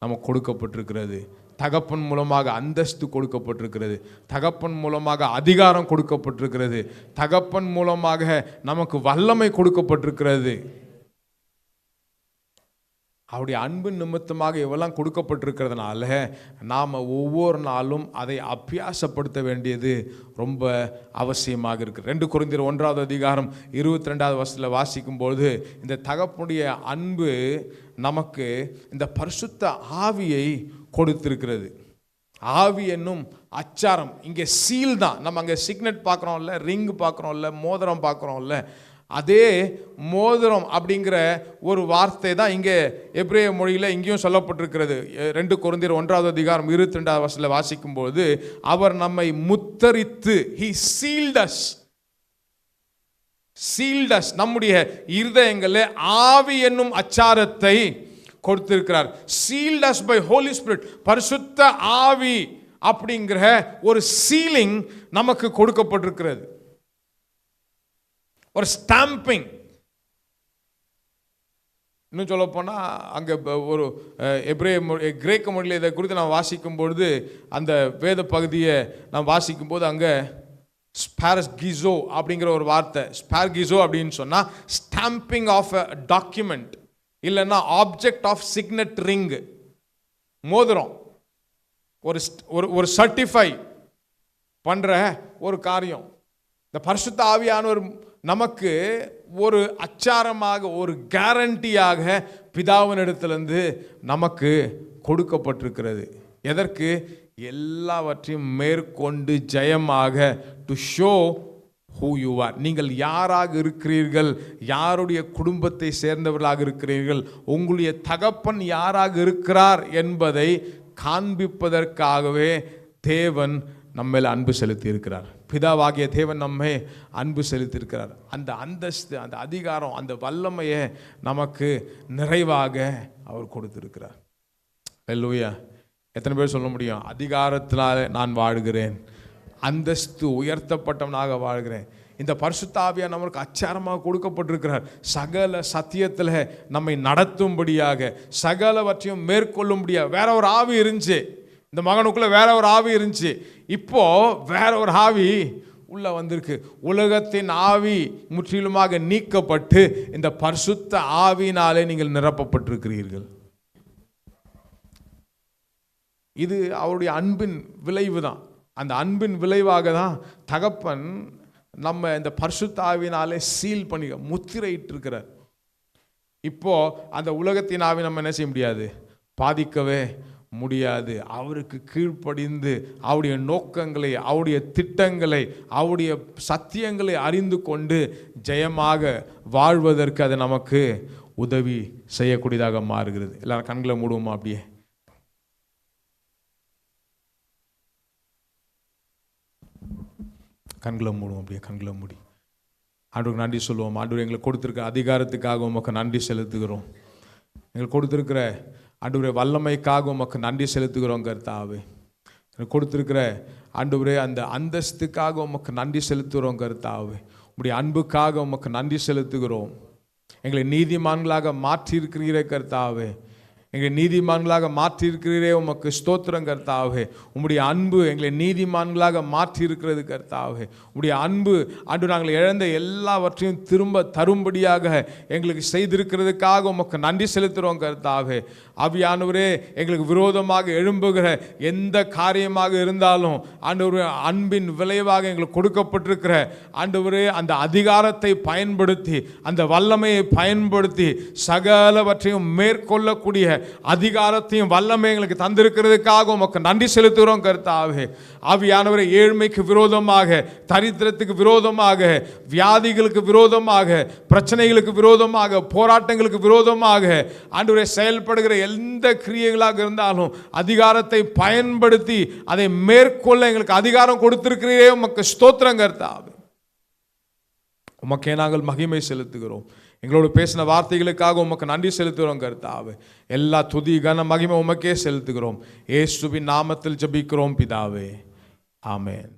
நமக்கு கொடுக்கப்பட்டிருக்கிறது, தகப்பன் மூலமாக அந்தஸ்து கொடுக்கப்பட்டிருக்கிறது, தகப்பன் மூலமாக அதிகாரம் கொடுக்கப்பட்டிருக்கிறது, தகப்பன் மூலமாக நமக்கு வல்லமை கொடுக்கப்பட்டிருக்கிறது. அவருடைய அன்பின் நிமித்தமாக இவெல்லாம் கொடுக்கப்பட்டிருக்கிறதுனால நாம் ஒவ்வொரு நாளும் அதை அபியாசப்படுத்த வேண்டியது ரொம்ப அவசியமாக இருக்குது. 2 கொரிந்தியர் 1:22 வாசிக்கும்போது, இந்த தகப்பனுடைய அன்பு நமக்கு இந்த பரிசுத்த ஆவியை கொடுத்திருக்கிறது. ஆவி என்னும் அச்சாரம், இங்கே சீல் தான். நம்ம அங்கே சிக்னெட் பார்க்குறோம்ல, ரிங் பார்க்குறோம்ல, மோதிரம் பார்க்குறோம்ல, அதே மோதிரம் அப்படிங்கிற ஒரு வார்த்தை தான் இங்கே எபிரேய மொழியில் இங்கேயும் சொல்லப்பட்டிருக்கிறது. 2 கொரிந்தியர் 1:22 வாசிக்கும்போது, அவர் நம்மை முத்தரித்து, he sealed us, நம்முடைய இருதயங்களே ஆவி என்னும் அச்சாரத்தை கொடுத்திருக்கிறார். sealed us by Holy Spirit, பரிசுத்த ஆவி அப்படிங்கிற ஒரு சீலிங் நமக்கு கொடுக்கப்பட்டிருக்கிறது, ஒரு ஸ்டாம்பிங். இன்னும் சொல்ல போனால் அங்கே ஒரு கிரேக்க மொழியில் இதை குறித்து நான் வாசிக்கும் பொழுது, அந்த வேத பகுதியை நான் வாசிக்கும் போது அங்கே ஸ்பார்கிசோ அப்படிங்கிற ஒரு வார்த்தை, ஸ்பார்கிசோ அப்படின்னு சொன்னால் ஸ்டாம்பிங் ஆஃப் அ டாக்குமெண்ட், இல்லைன்னா ஆப்ஜெக்ட் ஆஃப் சிக்னெட் ரிங், மோதிரம், ஒரு சர்டிஃபை பண்ணுற ஒரு காரியம். இந்த பரிசுத்த ஆவியானவர் நமக்கு ஒரு அச்சாரமாக, ஒரு கேரண்டியாக பிதாவினிடத்திலிருந்து நமக்கு கொடுக்கப்பட்டிருக்கிறது. எதற்கு? எல்லாவற்றையும் மேற்கொண்டு ஜெயமாக, to show who you are. நீங்கள் யாராக இருக்கிறீர்கள், யாருடைய குடும்பத்தை சேர்ந்தவர்களாக இருக்கிறீர்கள், உங்களுடைய தகப்பன் யாராக இருக்கிறார் என்பதை காண்பிப்பதற்காகவே தேவன் நம்மேல் அன்பு செலுத்தி இருக்கிறார். பிதாவாகிய தேவன் நம்மை அன்பு செலுத்தியிருக்கிறார். அந்த அந்தஸ்து, அந்த அதிகாரம், அந்த வல்லமையை நமக்கு நிறைவாக அவர் கொடுத்திருக்கிறார். அல்லேலூயா. எத்தனை பேர் சொல்ல முடியும், அதிகாரத்தினால நான் வாழ்கிறேன், அந்தஸ்து உயர்த்தப்பட்டவனாக வாழ்கிறேன். இந்த பரிசுத்த ஆவியானவர் நமக்கு அச்சாரமாக கொடுக்கப்பட்டிருக்கிறார். சகல சத்தியத்தில் நம்மை நடத்தும்படியாக, சகலவற்றையும் மேற்கொள்ளும்படியாக. வேற ஒரு ஆவி இருந்துச்சு, இந்த மகனுக்குள்ள வேற ஒரு ஆவி இருந்துச்சு, இப்போ வேற ஒரு ஆவி உள்ள வந்திருக்கு. உலகத்தின் ஆவி முற்றிலுமாக நீக்கப்பட்டு இந்த பரிசுத்த ஆவியினாலே நீங்கள் நிரப்பப்பட்டிருக்கிறீர்கள். இது அவருடைய அன்பின் விளைவு தான். அந்த அன்பின் விளைவாக தான் தகப்பன் நம்ம இந்த பரிசுத்த ஆவியினாலே சீல் பண்ணி முத்திரையிட்டு இருக்கிறார். இப்போ அந்த உலகத்தின் ஆவி நம்ம என்ன செய்ய முடியாது, பாதிக்கவே முடியாது. அவருக்கு கீழ்ப்படிந்து அவருடைய நோக்கங்களை, அவருடைய திட்டங்களை, அவருடைய சத்தியங்களை அறிந்து கொண்டு ஜெயமாக வாழ்வதற்கு அது நமக்கு உதவி செய்யக்கூடியதாக மாறுகிறது. எல்லாரும் கண்களை மூடுவோமா? அப்படியே கண்களை மூடும், அப்படியே கண்களை மூடி ஆண்டவருக்கு நன்றி சொல்லுவோம். ஆண்டவர் எங்களுக்கு கொடுத்துருக்க அதிகாரத்துக்காக உமக்கு நன்றி செலுத்துகிறோம். எங்களுக்கு கொடுத்துருக்கிற ஆண்டவரே வல்லமைக்காக உமக்கு நன்றி செலுத்துகிறோம் கர்த்தாவே. எங்களுக்கு கொடுத்துருக்கிற ஆண்டவரே அந்த அந்தஸ்துக்காக உமக்கு நன்றி செலுத்துகிறோம் கர்த்தாவே. உம்முடைய அன்புக்காக உமக்கு நன்றி செலுத்துகிறோம். எங்களை நீதிமான்களாக மாற்றியிருக்கிறீரே கர்த்தாவே, எங்களை நீதிமான்களாக மாற்றியிருக்கிறீரே, உமக்கு ஸ்தோத்திரம் கர்த்தாவே. உம்முடைய அன்பு எங்களை நீதிமான்களாக மாற்றியிருக்கிறது கர்த்தாவே. உம்முடைய அன்பு ஆண்டு நாங்கள் இழந்த எல்லாவற்றையும் திரும்ப தரும்படியாக எங்களுக்கு செய்திருக்கிறதுக்காக உமக்கு நன்றி செலுத்துகிறோம் கர்த்தாவே. ஆவியானவரே, எங்களுக்கு விரோதமாக எழும்புகிற எந்த காரியமாக இருந்தாலும் ஆண்டவரே, அன்பின் விளைவாக எங்களுக்கு கொடுக்கப்பட்டிருக்கிற ஆண்டவரே அந்த அதிகாரத்தை பயன்படுத்தி, அந்த வல்லமையை பயன்படுத்தி சகலவற்றையும் மேற்கொள்ளக்கூடிய அதிகாரத்தையும் வல்லமை எங்களுக்கு தந்திருக்கிறதுக்காக உமக்கு நன்றி செலுத்துகிறோம் கர்த்தாவே. ஆவியானவரே, ஏழ்மைக்கு விரோதமாக, தரித்திரத்துக்கு விரோதமாக, வியாதிகளுக்கு விரோதமாக, பிரச்சனைகளுக்கு விரோதமாக, போராட்டங்களுக்கு விரோதமாக ஆண்டவரே செயல்படுகிற எந்த கிரியைகளாக இருந்தாலும் அதிகாரத்தை பயன்படுத்தி அதை மேற்கொள்ள எங்களுக்கு அதிகாரம் கொடுத்திருக்கிறீரே, உமக்கு ஸ்தோத்திரம் கர்த்தாவே. உமக்கே நாங்கள் மகிமை செலுத்துகிறோம். எங்களோடு பேசின வார்த்தைகளுக்காக உமக்கு நன்றி செலுத்துகிறோம் கர்த்தாவே. எல்லா துதி கன மகிமை உமக்கே செலுத்துகிறோம். இயேசுவின் நாமத்தில் ஜெபிக்கிறோம் பிதாவே, ஆமென்.